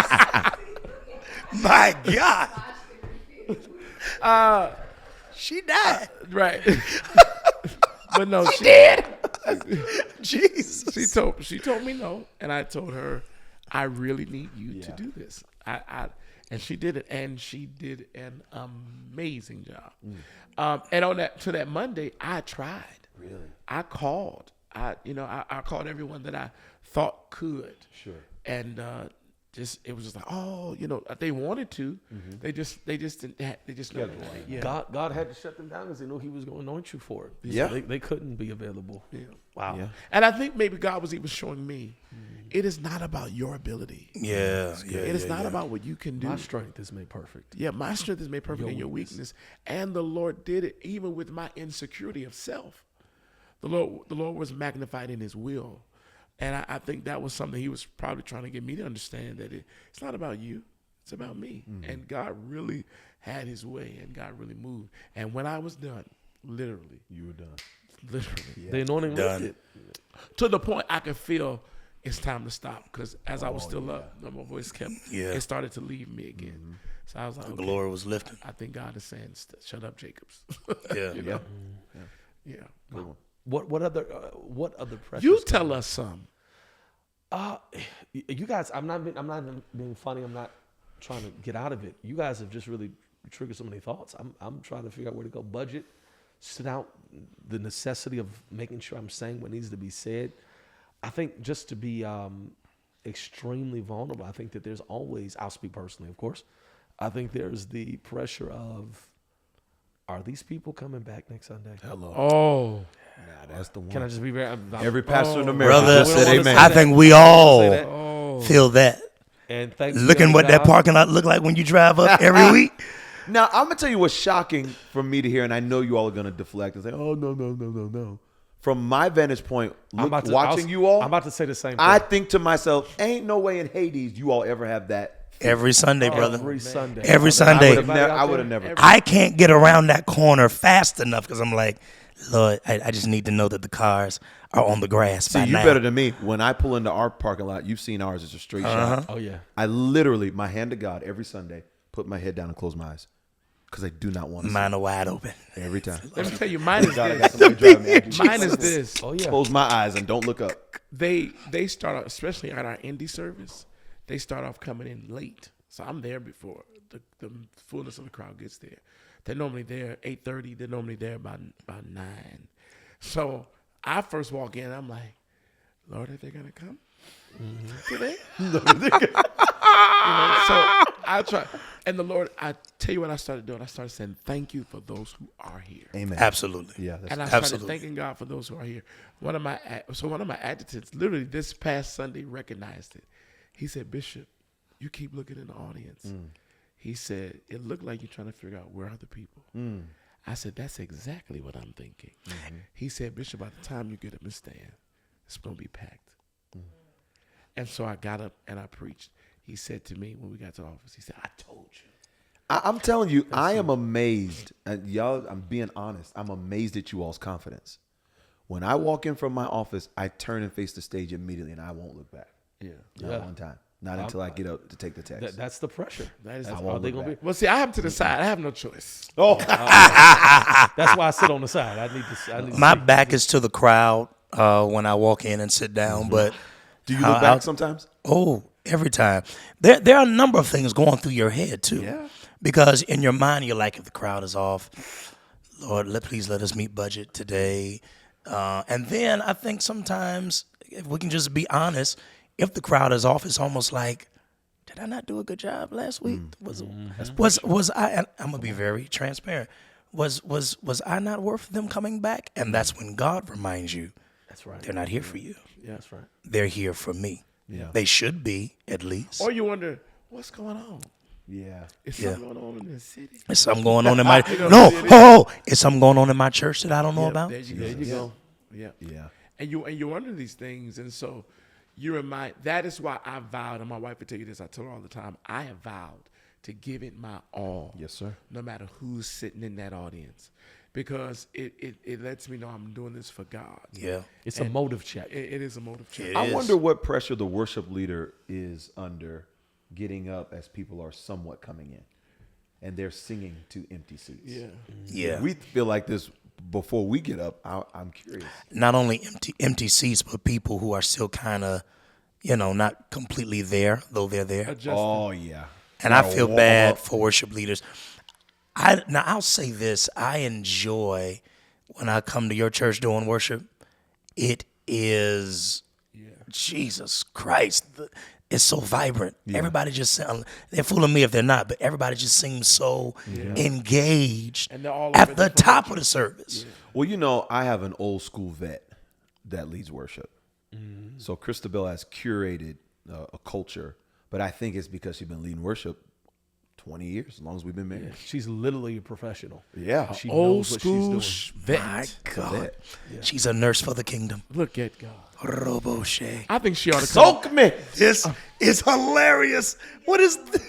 My God. She died. Right. But no, she did. Jesus. She told me no, and I told her, I really need you to do this. And she did it, and she did an amazing job. And on that Monday, I tried. Really? I called. I called everyone that I thought could. Sure. And it was just like, they wanted to. They just didn't. They just never. Yeah. God had to shut them down because they knew He was going to anoint you for it. Yeah. So they couldn't be available. Yeah. Wow. Yeah. And I think maybe God was even showing me, it is not about your ability. Yeah. It is not about what you can do. My strength is made perfect. Yeah, my strength is made perfect in your weakness. And the Lord did it even with my insecurity of self. The Lord was magnified in His will. And I think that was something He was probably trying to get me to understand, that it's not about you. It's about me. And God really had His way, and God really moved. And when I was done, literally. You were done. Literally. The anointing Done. lifted. To the point I could feel it's time to stop, because as I was still up, my voice it started to leave me again. So I was like, The okay, glory was lifting. I think God is saying, shut up, Jacobs. Yeah. You know? Yeah. What other pressures? You tell us some. You guys, I'm not even being funny. I'm not trying to get out of it. You guys have just really triggered so many thoughts. I'm trying to figure out where to go. Budget, sit out, the necessity of making sure I'm saying what needs to be said. I think just to be extremely vulnerable. I think that there's always, I'll speak personally, of course. I think there's the pressure of, are these people coming back next Sunday? Hello. Oh. Nah, that's the one. Can I just be very? Every pastor in America Brother, said amen. I think we all Say that. feel that. And thanks. Looking what that parking lot look like when you drive up every week. Now, I'm going to tell you what's shocking for me to hear, and I know you all are going to deflect and say, oh, no. From my vantage point, watching you all, I'm about to say the same thing. I think to myself, ain't no way in Hades you all ever have that. Every Sunday, brother. Every Sunday. Every Sunday. I would have never. I can't get around that corner fast enough because I'm like, Lord, I just need to know that the cars are on the grass See, by you now. better than me. When I pull into our parking lot, you've seen ours. It's a straight shot. Oh yeah. I literally, my hand to God, every Sunday, put my head down and close my eyes because I do not want to see Mine are wide open. every time. Let me tell you, mine is God, I got this. somebody driving me. I do Mine is this. Oh yeah. Close my eyes and don't look up. They start out, especially at our indie service, they start off coming in late. So I'm there before the fullness of the crowd gets there. They're normally there 8:30. They're normally there about 9. So I first walk in, I'm like, Lord, are they gonna come today? So I try, and the Lord, I tell you what I started doing. I started saying thank you for those who are here. Amen. Absolutely. Yeah, that's And I started Absolutely. thanking God for those who are here. One of my adjutants, literally this past Sunday, recognized it. He said, Bishop, you keep looking in the audience. He said, it looked like you're trying to figure out where are the people. I said, that's exactly what I'm thinking. He said, Bishop, by the time you get up and stand, it's going to be packed. And so I got up and I preached. He said to me when we got to the office, he said, I told you. I'm telling you, I am amazed. And y'all, I'm being honest. I'm amazed at you all's confidence. When I walk in from my office, I turn and face the stage immediately, and I won't look back. Not one time. Not until I get up to take the text. That's the pressure. That's how they gonna be. Well, see, I have to the side. I have no choice. Oh, That's why I sit on the side. I need to My back is to the crowd when I walk in and sit down. But do you look back sometimes? Oh, every time. There are a number of things going through your head too. Yeah. Because in your mind you're like, if the crowd is off, Lord, please let us meet budget today. And then I think sometimes, if we can just be honest, if the crowd is off, it's almost like, did I not do a good job last week? Was I? And I'm gonna be very transparent. Was I not worth them coming back? And that's when God reminds you, That's right. they're not here for you. Yeah, that's right. They're here for me. Yeah. They should be, at least. Or you wonder, what's going on? Yeah. Is something going on in the city? There's something going on in my it's something going on in my church that I don't know about. There you go. Yeah. Yeah. And you wonder these things, and so you remind. That is why I vowed, and my wife would tell you this. I tell her all the time. I have vowed to give it my all. Yes, sir. No matter who's sitting in that audience, because it lets me know I'm doing this for God. Yeah. It's a motive check. It is a motive check. I wonder what pressure the worship leader is under getting up as people are somewhat coming in and they're singing to empty seats. Yeah. Yeah. We feel like this before we get up. I'm curious. Not only empty seats, but people who are still kind of, not completely there, though they're there. Adjusting. Oh, yeah. And I feel bad for worship leaders. I'll say this. I enjoy when I come to your church doing worship. It is, Jesus Christ. It's so vibrant. Yeah. Everybody just, they're fooling me if they're not, but everybody just seems so engaged And they're all at the top of the service. Yeah. Well, I have an old school vet that leads worship. Mm-hmm. So Christabel has curated a culture, but I think it's because she's been leading worship 20 years, as long as we've been married. Yeah. She's literally a professional. Yeah. She Old knows what school she's doing. vet. My God. Yeah. She's a nurse for the kingdom. Look at God. Roboche. I think she ought to come. Soak me. This is hilarious. What is this?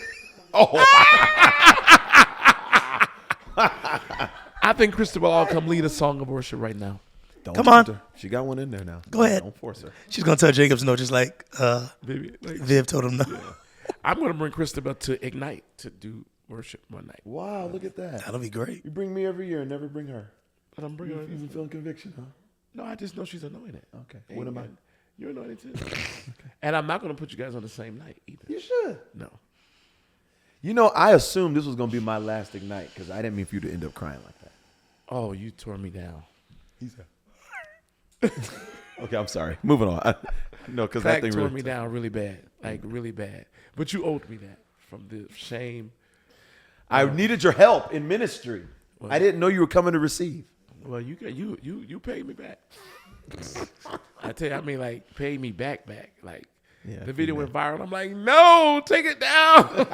I think Christabel ought to come lead a song of worship right now. Don't Come on. tempt her. She got one in there now. Go ahead. Don't force her. She's going to tell Jacobs no, just like Baby, like, Viv told him no. I'm going to bring Christabel to Ignite to do worship one night. Wow, look at that. That'll be great. You bring me every year and never bring her. But I'm bringing her. You've been feeling conviction, huh? No, I just know she's anointed. Okay. What am I? You're anointed too. And I'm not going to put you guys on the same night either. You should. No. I assumed this was going to be my last Ignite because I didn't mean for you to end up crying like that. Oh, you tore me down. Okay, I'm sorry. Moving on. No, because that Clack thing tore really me down really bad. Like, really bad. But you owed me that from the shame. I needed your help in ministry. Well, I didn't know you were coming to receive. Well, you paid me back. I tell you, I mean, like, pay me back. Like, the video went viral. I'm like, no, take it down.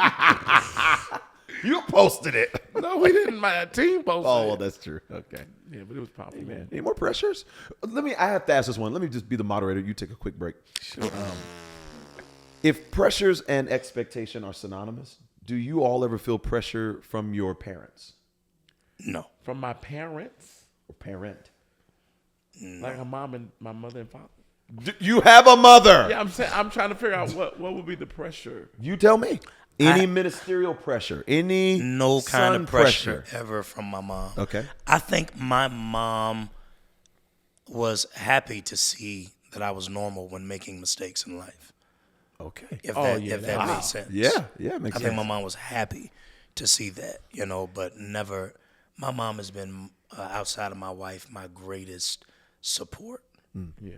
You posted it. No, we didn't. My team posted Oh, well, it. that's true. Okay. Yeah, but it was powerful, man. Any more pressures? I have to ask this one. Let me just be the moderator. You take a quick break. Sure. If pressures and expectation are synonymous, do you all ever feel pressure from your parents? No. From my parents, Or parent? like my mother and father. You have a mother. Yeah, I'm trying to figure out what would be the pressure. You tell me. Any ministerial pressure? Any No kind of pressure ever from my mom. Okay. I think my mom was happy to see that I was normal when making mistakes in life. Okay. If that made sense. Yeah, it makes I sense. think my mom was happy to see that, but never. My mom has been, outside of my wife, my greatest support. Yeah.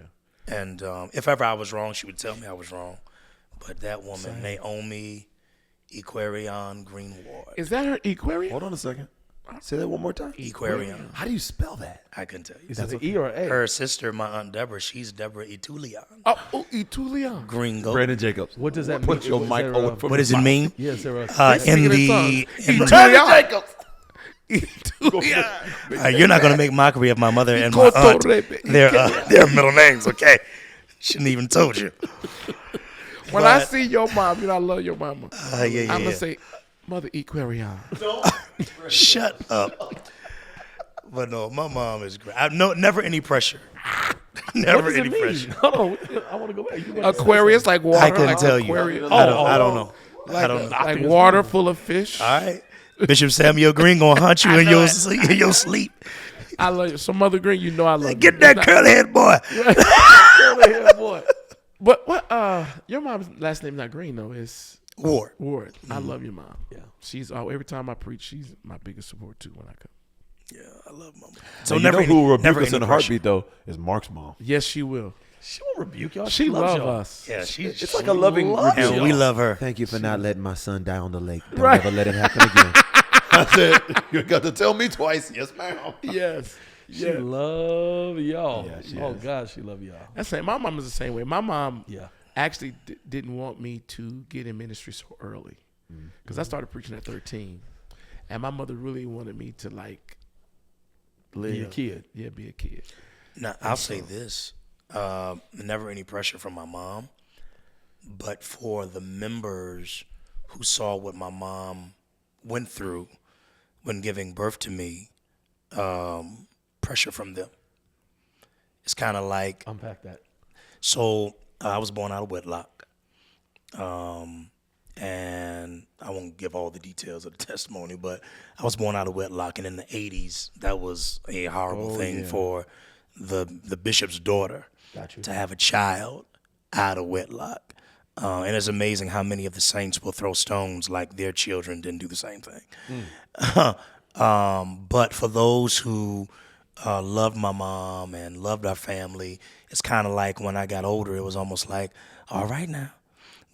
And if ever I was wrong, she would tell me I was wrong. But that woman, Naomi Equarion Greenward. Is that her Equarian? Hold on a second. Say that one more time. Equarion. How do you spell that? I can tell you. Is it an E or an A? Her sister, my Aunt Deborah, she's Deborah Etulion. Oh, Etulian. Green goat. Brandon Jacobs. What does that mean? Put your Is mic there over a- from What does it mean? Yeah, is there a- In Brandon Jacobs. you're not going to make mockery of my mother and my aunt. Their middle names, okay? Shouldn't even told you. When I see your mom, I love your mama. Yeah, I'm going yeah. to say, Mother Equarian. Shut up. But no, my mom is great. Never any pressure. Never What does any it mean? pressure. Hold on. I want to go back. You about to say Aquarius, like water. I couldn't like tell you. Aquarius. I don't know. I don't know. Like water full of fish. All right. Bishop Samuel Green gonna hunt you in your sleep. I love you. So Mother Green, you know I love you. Get that curly head boy. Curly hair boy. But what? Your mom's last name not Green though. It's Ward. Ward. I love your mom. Yeah. She's every time I preach, she's my biggest support too when I come. Yeah, I love mama. So you know who will rebuke us in a heartbeat though is Mark's mom. Yes, she will. She won't rebuke y'all. She loves loves y'all. us. Yeah, It's like a loving rebuke. and we love her. Thank you for not letting my son die on the lake. Don't Right. ever let it happen again. I said, you got to tell me twice. Yes, ma'am. Yes. She love y'all. Yeah, she oh is. God, she love y'all. That's it. My mom is the same way. My mom Yeah. actually didn't want me to get in ministry so early because I started preaching at 13, and my mother really wanted me to like live. Be a kid. Yeah, be a kid. Now, I'll say this. Never any pressure from my mom, but for the members who saw what my mom went through when giving birth to me, pressure from them. It's kind of like, Unpack that. so I was born out of wedlock, and I won't give all the details of the testimony, but I was born out of wedlock, and in the 80s, that was a horrible thing for the bishop's daughter Got you. to have a child out of wedlock. And it's amazing how many of the saints will throw stones like their children didn't do the same thing. But for those who loved my mom and loved our family, it's kind of like when I got older, it was almost like, all right now,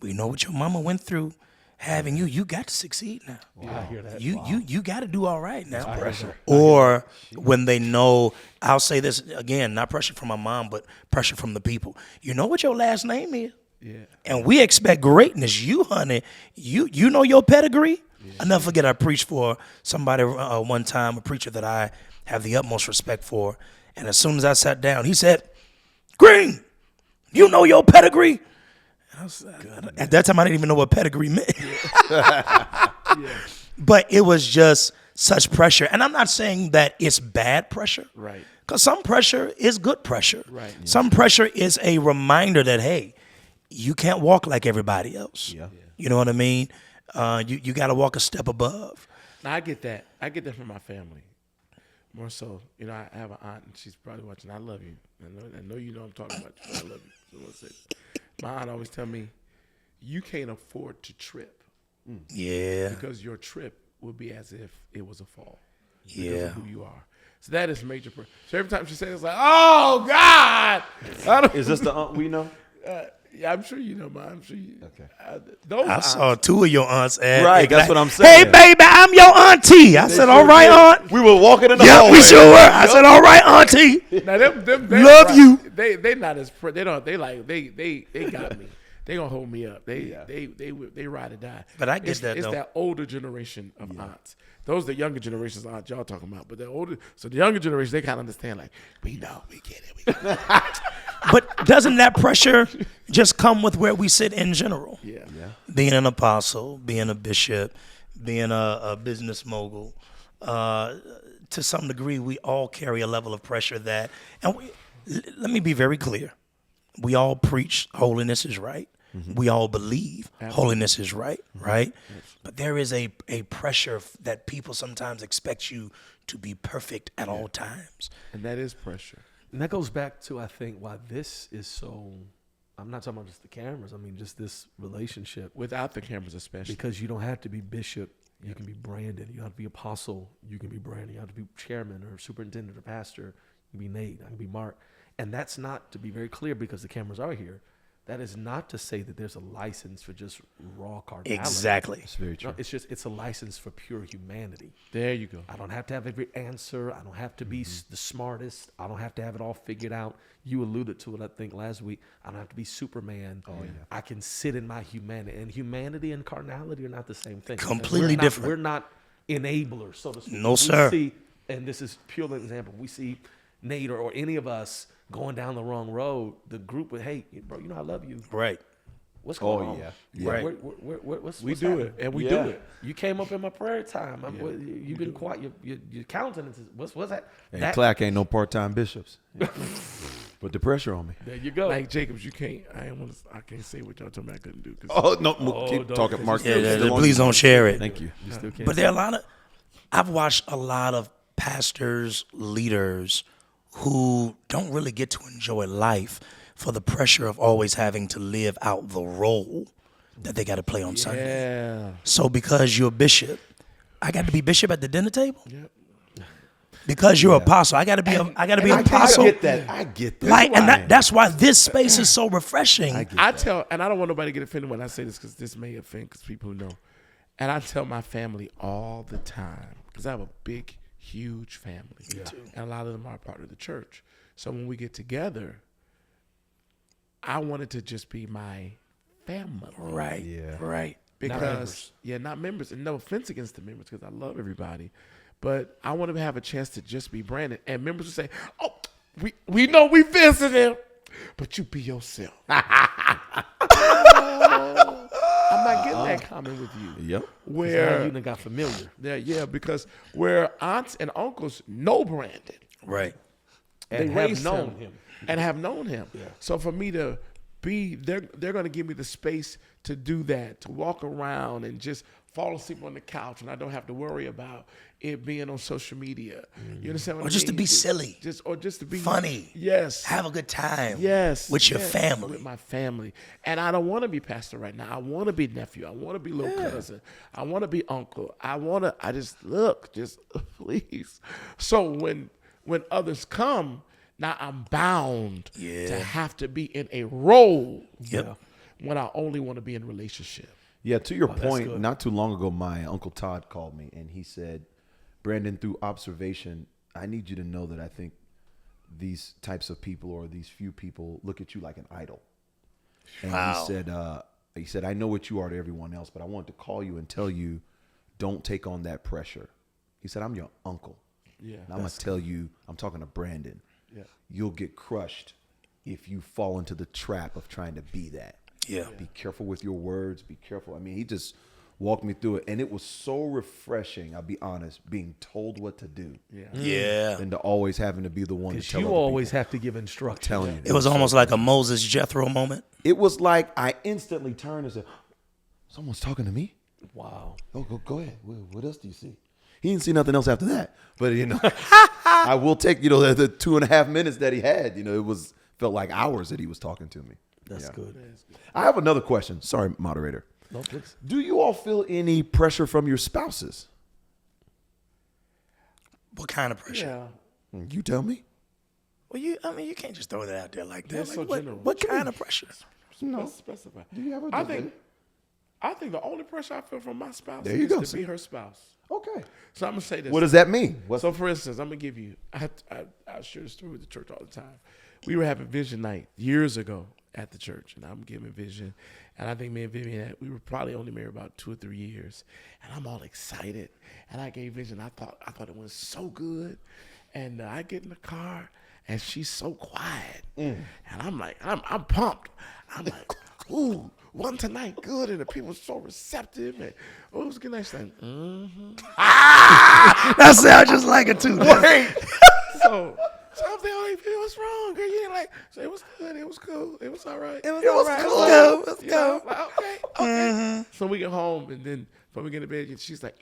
we know what your mama went through having you. You got to succeed now. I hear that. You got to do all right now. Pressure. Or when they know, I'll say this again, not pressure from my mom, but pressure from the people. You know what your last name is? Yeah. And we expect greatness. You, honey, you know your pedigree? Yeah. I'll never forget I preached for somebody one time, a preacher that I have the utmost respect for. And as soon as I sat down, he said, Green, you know your pedigree? And I was, at that time, I didn't even know what pedigree meant. But it was just such pressure. And I'm not saying that it's bad pressure. Right. Because some pressure is good pressure. Right. Yeah. Some pressure is a reminder that, hey, you can't walk like everybody else. Yeah. You know what I mean? You got to walk a step above. Now, I get that. I get that from my family. More so, you know, I have an aunt, and she's probably watching. I love you. I know you know I'm talking about you. I love you. So what's it? My aunt always tell me, you can't afford to trip Yeah. because your trip will be as if it was a fall. Because Yeah. of who you are. So that is major. So every time she says, it's like, oh God, I don't. Is this the aunt we know? Yeah, I'm sure you know, man. I'm sure you. Okay. Those I aunts, saw two of your aunts. At Right, that's Ignite. what I'm saying. Hey, baby, I'm your auntie. I said, all right, aunt. We were walking in the Yeah, hallway. we sure were. I said, all right, auntie. now them Love right. you. They not as they don't they like they got me. They gonna hold me up. They ride or die. But I get it's, that, It's though. that older generation of aunts. Those are the younger generations of aunts y'all talking about. But the older, so the younger generation, they kind of understand. Like we know, we get it. We get it. But doesn't that pressure just come with where we sit in general? Yeah. Being an apostle, being a bishop, being a business mogul, to some degree, we all carry a level of pressure that, and let me be very clear. We all preach holiness is right. Mm-hmm. We all believe holiness is right, right? But there is a pressure that people sometimes expect you to be perfect at all times. And that is pressure. And that goes back to, I think, why this is so, I'm not talking about just the cameras. I mean, just this relationship. Without the cameras, especially. Because you don't have to be bishop. You can be Brandon. You don't have to be apostle. You can be Brandon. You don't have to be chairman or superintendent or pastor. You can be Nate. I can be Mark. And that's not, to be very clear, because the cameras are here, that is not to say that there's a license for just raw carnality. Exactly. It's very true. No, it's a license for pure humanity. There you go. I don't have to have every answer. I don't have to be the smartest. I don't have to have it all figured out. You alluded to it, I think, last week. I don't have to be Superman. Oh, yeah. I can sit in my humanity. And humanity and carnality are not the same thing. Completely different. We're not enablers, so to speak. No, sir. See, and this is purely an example. We see Nate or any of us going down the wrong road. The group would, hey, bro, you know I love you. Right. What's going on? Yeah. Right. We what's do happening? it, and we Yeah. do it. You came up in my prayer time. You've been quiet. Your countenance is what's that? And That- Clack ain't no part-time bishops. Put the pressure on me. There you go. Like Jacobs, you can't. I can't say what y'all told me I couldn't do. Oh no, keep don't, talking, Mark. Please don't share it. Thank you. You still can't But there are a lot of, I've watched a lot of pastors, leaders who don't really get to enjoy life for the pressure of always having to live out the role that they got to play on Sunday. Yeah. So because you're a bishop, I got to be bishop at the dinner table. Yep. Because you're apostle, I got to be apostle. I get that. Like, and that's why this space is so refreshing. I tell, and I don't want nobody to get offended when I say this because this may offend because people who know. And I tell my family all the time because I have a big, huge family. Yeah. And a lot of them are part of the church. So when we get together, I want it to just be my family. Right. Yeah. Right. Because, not members. And no offense against the members because I love everybody. But I want to have a chance to just be Brandon. And members will say, oh, we know we visited, but you be yourself. I'm not getting that comment with you. Yep. Where you done got familiar. Yeah, because where aunts and uncles know Brandon. Right. And They have raised known him. And have known him. Yeah. So for me to be, they're going to give me the space to do that, to walk around and just fall asleep on the couch, and I don't have to worry about it being on social media. You understand what I mean? Or just to be silly. Just to be funny. Yes. Have a good time. Yes. With your family. With my family. And I don't want to be pastor right now. I want to be nephew. I want to be little cousin. I want to be uncle. Just please. So when others come, now I'm bound to have to be in a role when I only want to be in a relationship. Yeah, to your point, not too long ago, my Uncle Todd called me and he said, Brandon, through observation, I need you to know that I think these types of people or these few people look at you like an idol. And he said, I know what you are to everyone else, but I wanted to call you and tell you, don't take on that pressure. He said, I'm your uncle. Yeah. And I'm going to tell you, I'm talking to Brandon. Yeah. You'll get crushed if you fall into the trap of trying to be that. Yeah. Be careful with your words. Be careful. I mean, he just walked me through it. And it was so refreshing, I'll be honest, being told what to do. Yeah. Than to always having to be the one to tell you other always people. have to give instructions. I'm telling you. It was almost like a Moses Jethro moment. It was like I instantly turned and said, someone's talking to me? Wow. Oh, go ahead. What else do you see? He didn't see nothing else after that. But, I will take, the 2.5 minutes that he had, it felt like hours that he was talking to me. That's good. I have another question. Sorry, moderator. No, please. Do you all feel any pressure from your spouses? What kind of pressure? Yeah. You tell me. Well, you can't just throw that out there like that. That's so general. What kind of pressure? No. Let's specify. Do you have a I think the only pressure I feel from my spouse There you is go, to sir. be her spouse. Okay. So I'm going to say this. What does that mean? So, for instance, I'm going to give you, I share the story with the church all the time. We were having vision night years ago at the church, and I'm giving vision. And I think me and Vivian, we were probably only married about 2 or 3 years. And I'm all excited. And I gave vision. I thought it went so good. And I get in the car, and she's so quiet. And I'm like, I'm pumped. I'm like, ooh, one tonight, good. And the people were so receptive. And it was good. Nice thing. That sounds just like it too. Wait. So I'm thinking, what's wrong, girl? You ain't like, so it was good. It was cool. It was all right. It was cool. Let's go. Like, okay. So we get home, and then before we get to bed, she's like,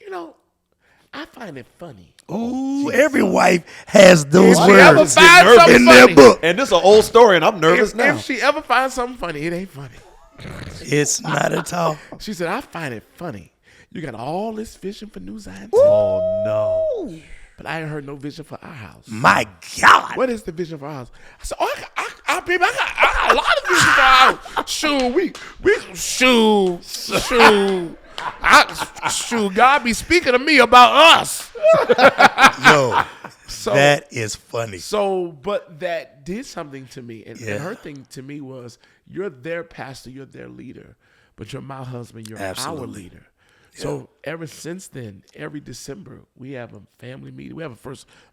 I find it funny. Ooh, every wife has those If she ever words finds something in their funny, book. And this is an old story, and I'm nervous now. If she ever finds something funny, it ain't funny. It's not at all. She said, I find it funny. You got all this vision for New Zion, Oh, no. but I ain't heard no vision for our house. My God. What is the vision for our house? I said, I got a lot of vision for our house. Shoot, God be speaking to me about us. Yo, So, that is funny. But that did something to me. And her thing to me was, you're their pastor, you're their leader, but you're my husband, you're our leader. So ever since then, every December, we have a family meeting. We have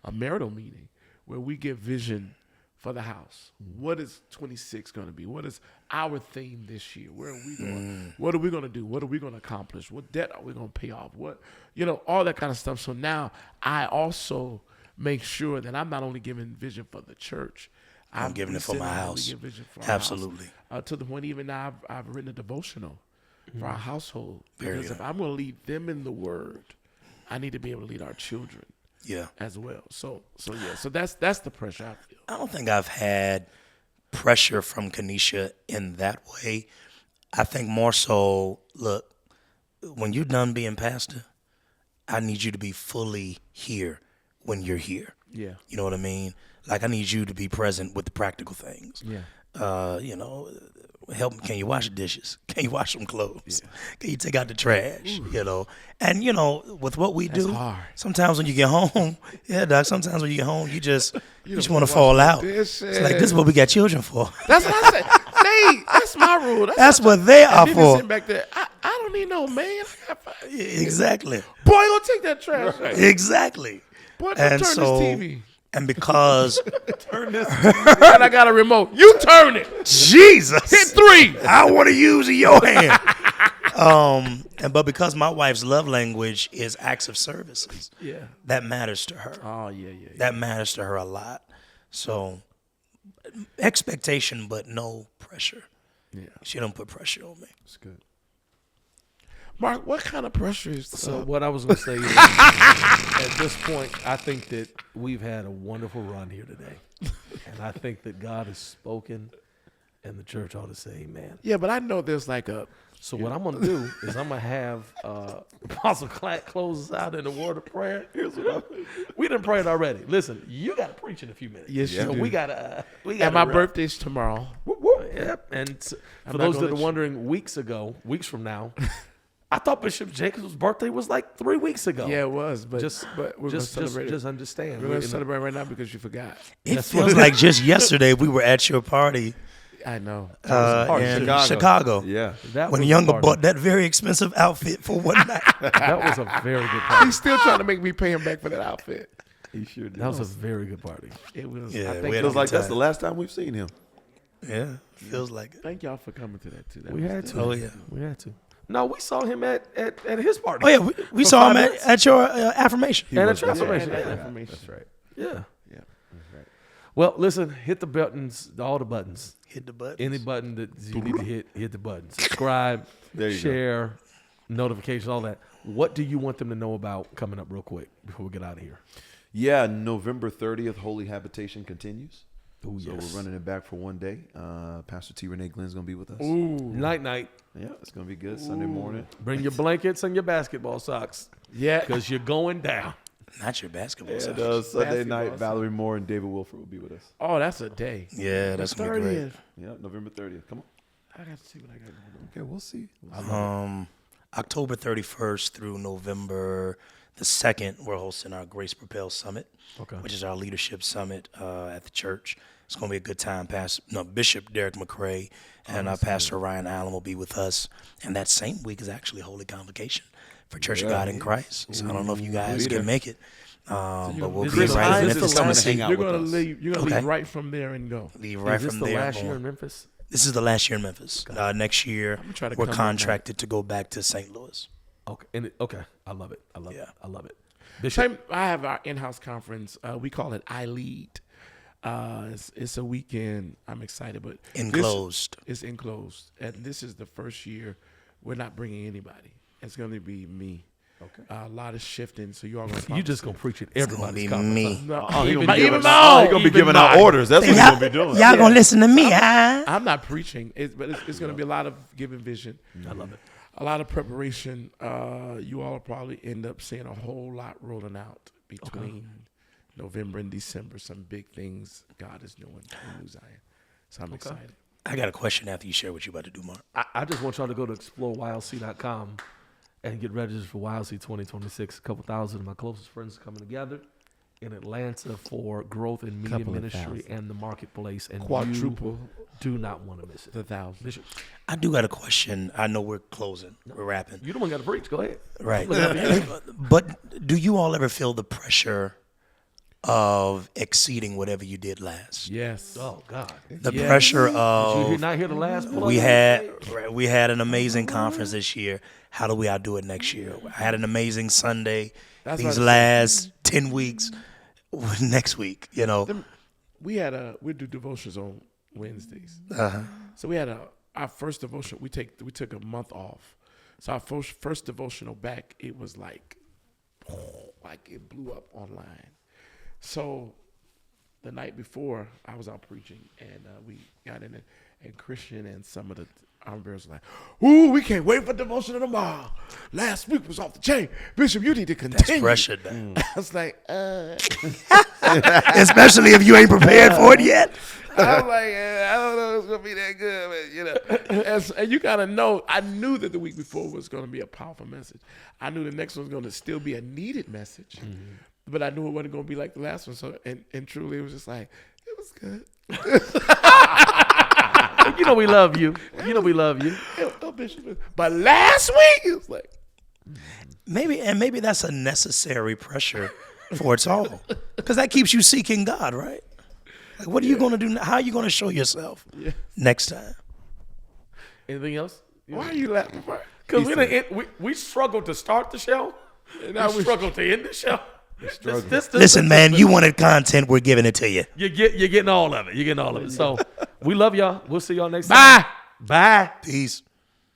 a marital meeting where we get vision for the house. What is 26 going to be? What is our theme this year? Where are we going? What are we going to do? What are we going to accomplish? What debt are we going to pay off? All that kind of stuff. So now I also make sure that I'm not only giving vision for the church, I'm giving it for my house. Absolutely. To the point even now I've written a devotional for our household. Very Because good. if I'm going to lead them in the word, I need to be able to lead our children Yeah. as well. So that's the pressure I feel. I don't think I've had pressure from Kanisha in that way. I think more so, look, when you're done being pastor, I need you to be fully here when you're here. Yeah. You know what I mean? Like, I need you to be present with the practical things. Yeah. You know, help. Can you wash the dishes? Can you wash some clothes? Can you take out the trash? You know, and you know, with what we do, hard. sometimes when you get home, Doc. Sometimes when you get home, you just want to fall out. It's like, this is what we got children for. That's what I said. Nate, that's my rule. That's what they are and for. Sitting back there, I don't need no man. I got 5 kids. Exactly. Boy, go take that trash out. Exactly. Boy, And turn so- this TV. And because And I got a remote. You turn it. Jesus, Hit 3. I want to use your hand. But because my wife's love language is acts of services, Yeah. that matters to her. Oh, yeah. That matters to her a lot. So expectation, but no pressure. Yeah. She don't put pressure on me. That's good. Mark, what kind of pressure is So what I was going to say is, at this point, I think that we've had a wonderful run here today. And I think that God has spoken, and the church ought to say amen. Yeah, but I know there's like a So what I'm going to do is I'm going to have Apostle Clack close us out in a word of prayer. Here's what we done prayed already. Listen, you got to preach in a few minutes. Yes, you so do. we got to. and my birthday's tomorrow. Yep. And for not those gonna that are let you- wondering, weeks from now, I thought Bishop Jacobs' birthday was like 3 weeks ago. Yeah, it was, but But we're gonna celebrate it. just understand. We're We're gonna in the- celebrate right now because you forgot. It feels like just yesterday we were at your party I know. in Chicago. Yeah. that When was Younger part of- bought that very expensive outfit for one night. That was a very good party. He's still trying to make me pay him back for that outfit. He sure did. That was a very good party. It was. Yeah, I we think had Feels a like good that's the time. last time we've seen him. Yeah, feels like it. Thank y'all for coming to that too. That We was had dope. to. Oh, yeah. We had to. No, we saw him at his party. Oh yeah, we For saw him 5 minutes. at your affirmation. And a was- transformation. Yeah, Yeah. information. That's right. Yeah. Yeah. Well, listen, hit the buttons, all the buttons. Hit the button. Any button that you need to hit the button. Subscribe, There you go. share, notifications, all that. What do you want them to know about coming up real quick before we get out of here? Yeah, November 30th, Holy Habitation continues. Oh, So yes. we're running it back for one day. Pastor T. Renee Glenn's going to be with us. Night. Yeah, it's going to be good. Sunday morning. Bring your blankets and your basketball socks Yeah. because you're going down. Not your basketball. And socks. Sunday Basketball night, Sunday. Valerie Moore and David Wilford will be with us. Oh, that's a day. Yeah, that's gonna be great. 30th. Yeah, November 30th. Come on. I got to see what I got going on. Okay, we'll see. October 31st through November the 2nd, we're hosting our Grace Propel Summit, Okay. which is our leadership summit at the church. It's going to be a good time. Bishop Derek McCrae and Pastor Ryan Allen will be with us. And that same week is actually Holy Convocation for Church of God in Christ. So I don't know if you guys can make it, but we'll this be is- right in this is Memphis, the last- Tennessee. hang out You're with gonna us. leave. You're gonna Okay. leave right from there and go. Leave right Is this from the there. last year in Memphis? This is the last year in Memphis. Next year, gonna try to we're come contracted to go back to St. Louis. Okay. Okay. I love it. I love Yeah. it. I love it. Bishop. Same. I have our in-house conference. We call it I Lead. It's a weekend. I'm excited, but Enclosed. It's enclosed, and this is the first year we're not bringing anybody. It's going to be me. Okay. A lot of shifting, so you all going You just going to preach at It's everybody's gonna be conference. me. No, Oh, he even, gonna be even giving, my he gonna be giving out orders. That's what he's Y'all, going to be doing. y'all gonna listen to me, huh? I'm not preaching, but it's going to be a lot of giving vision. I love it. A lot of preparation. You all will probably end up seeing a whole lot rolling out between November and December. Some big things God is doing in New Zion. So I'm excited. I got a question after you share what you're about to do, Mark. I just want y'all to go to exploreylc.com and get registered for YLC 2026. A couple thousand of my closest friends are coming together in Atlanta for growth in media Couple of ministry thousand. and the marketplace. And Quadruple you do not want to miss it. the 1,000. Bishop, I do got a question. I know we're closing. We're wrapping. you the one got to preach. Go ahead. Right. But do you all ever feel the pressure of exceeding whatever you did last? Yes. Oh, God. The Yes. pressure Did you of not hear the last plug? we had an amazing conference this year. How do we outdo it next year? I had an amazing Sunday. That's These what I last 10 weeks, next week, we do devotions on Wednesdays. Uh-huh. So we had our first devotion. We took a month off. So our first devotional back, it was like it blew up online. So the night before, I was out preaching, and we got in it, and Christian and some of the armor bearers were like, "Ooh, we can't wait for devotion tomorrow. Last week was off the chain. Bishop, you need to continue." That's pressure, man. I was like, Especially if you ain't prepared for it yet. I'm like, I don't know if it's gonna be that good, but you know. And you gotta know, I knew that the week before was gonna be a powerful message. I knew the next one's gonna still be a needed message, but I knew it wasn't gonna be like the last one. So, and truly, it was just like, it was good. You know we love you. You know we love you. But last week, it was like, Maybe that's a necessary pressure for its all, because that keeps you seeking God, right? Like, what are you going to do? How are you going to show yourself next time? Anything else? why are you laughing? Because we struggled to start the show, and now we struggle to end the show. Listen, man, you wanted content, we're giving it to you. You're getting all of it. You're getting all of it. So we love y'all. We'll see y'all next time. Bye. Peace.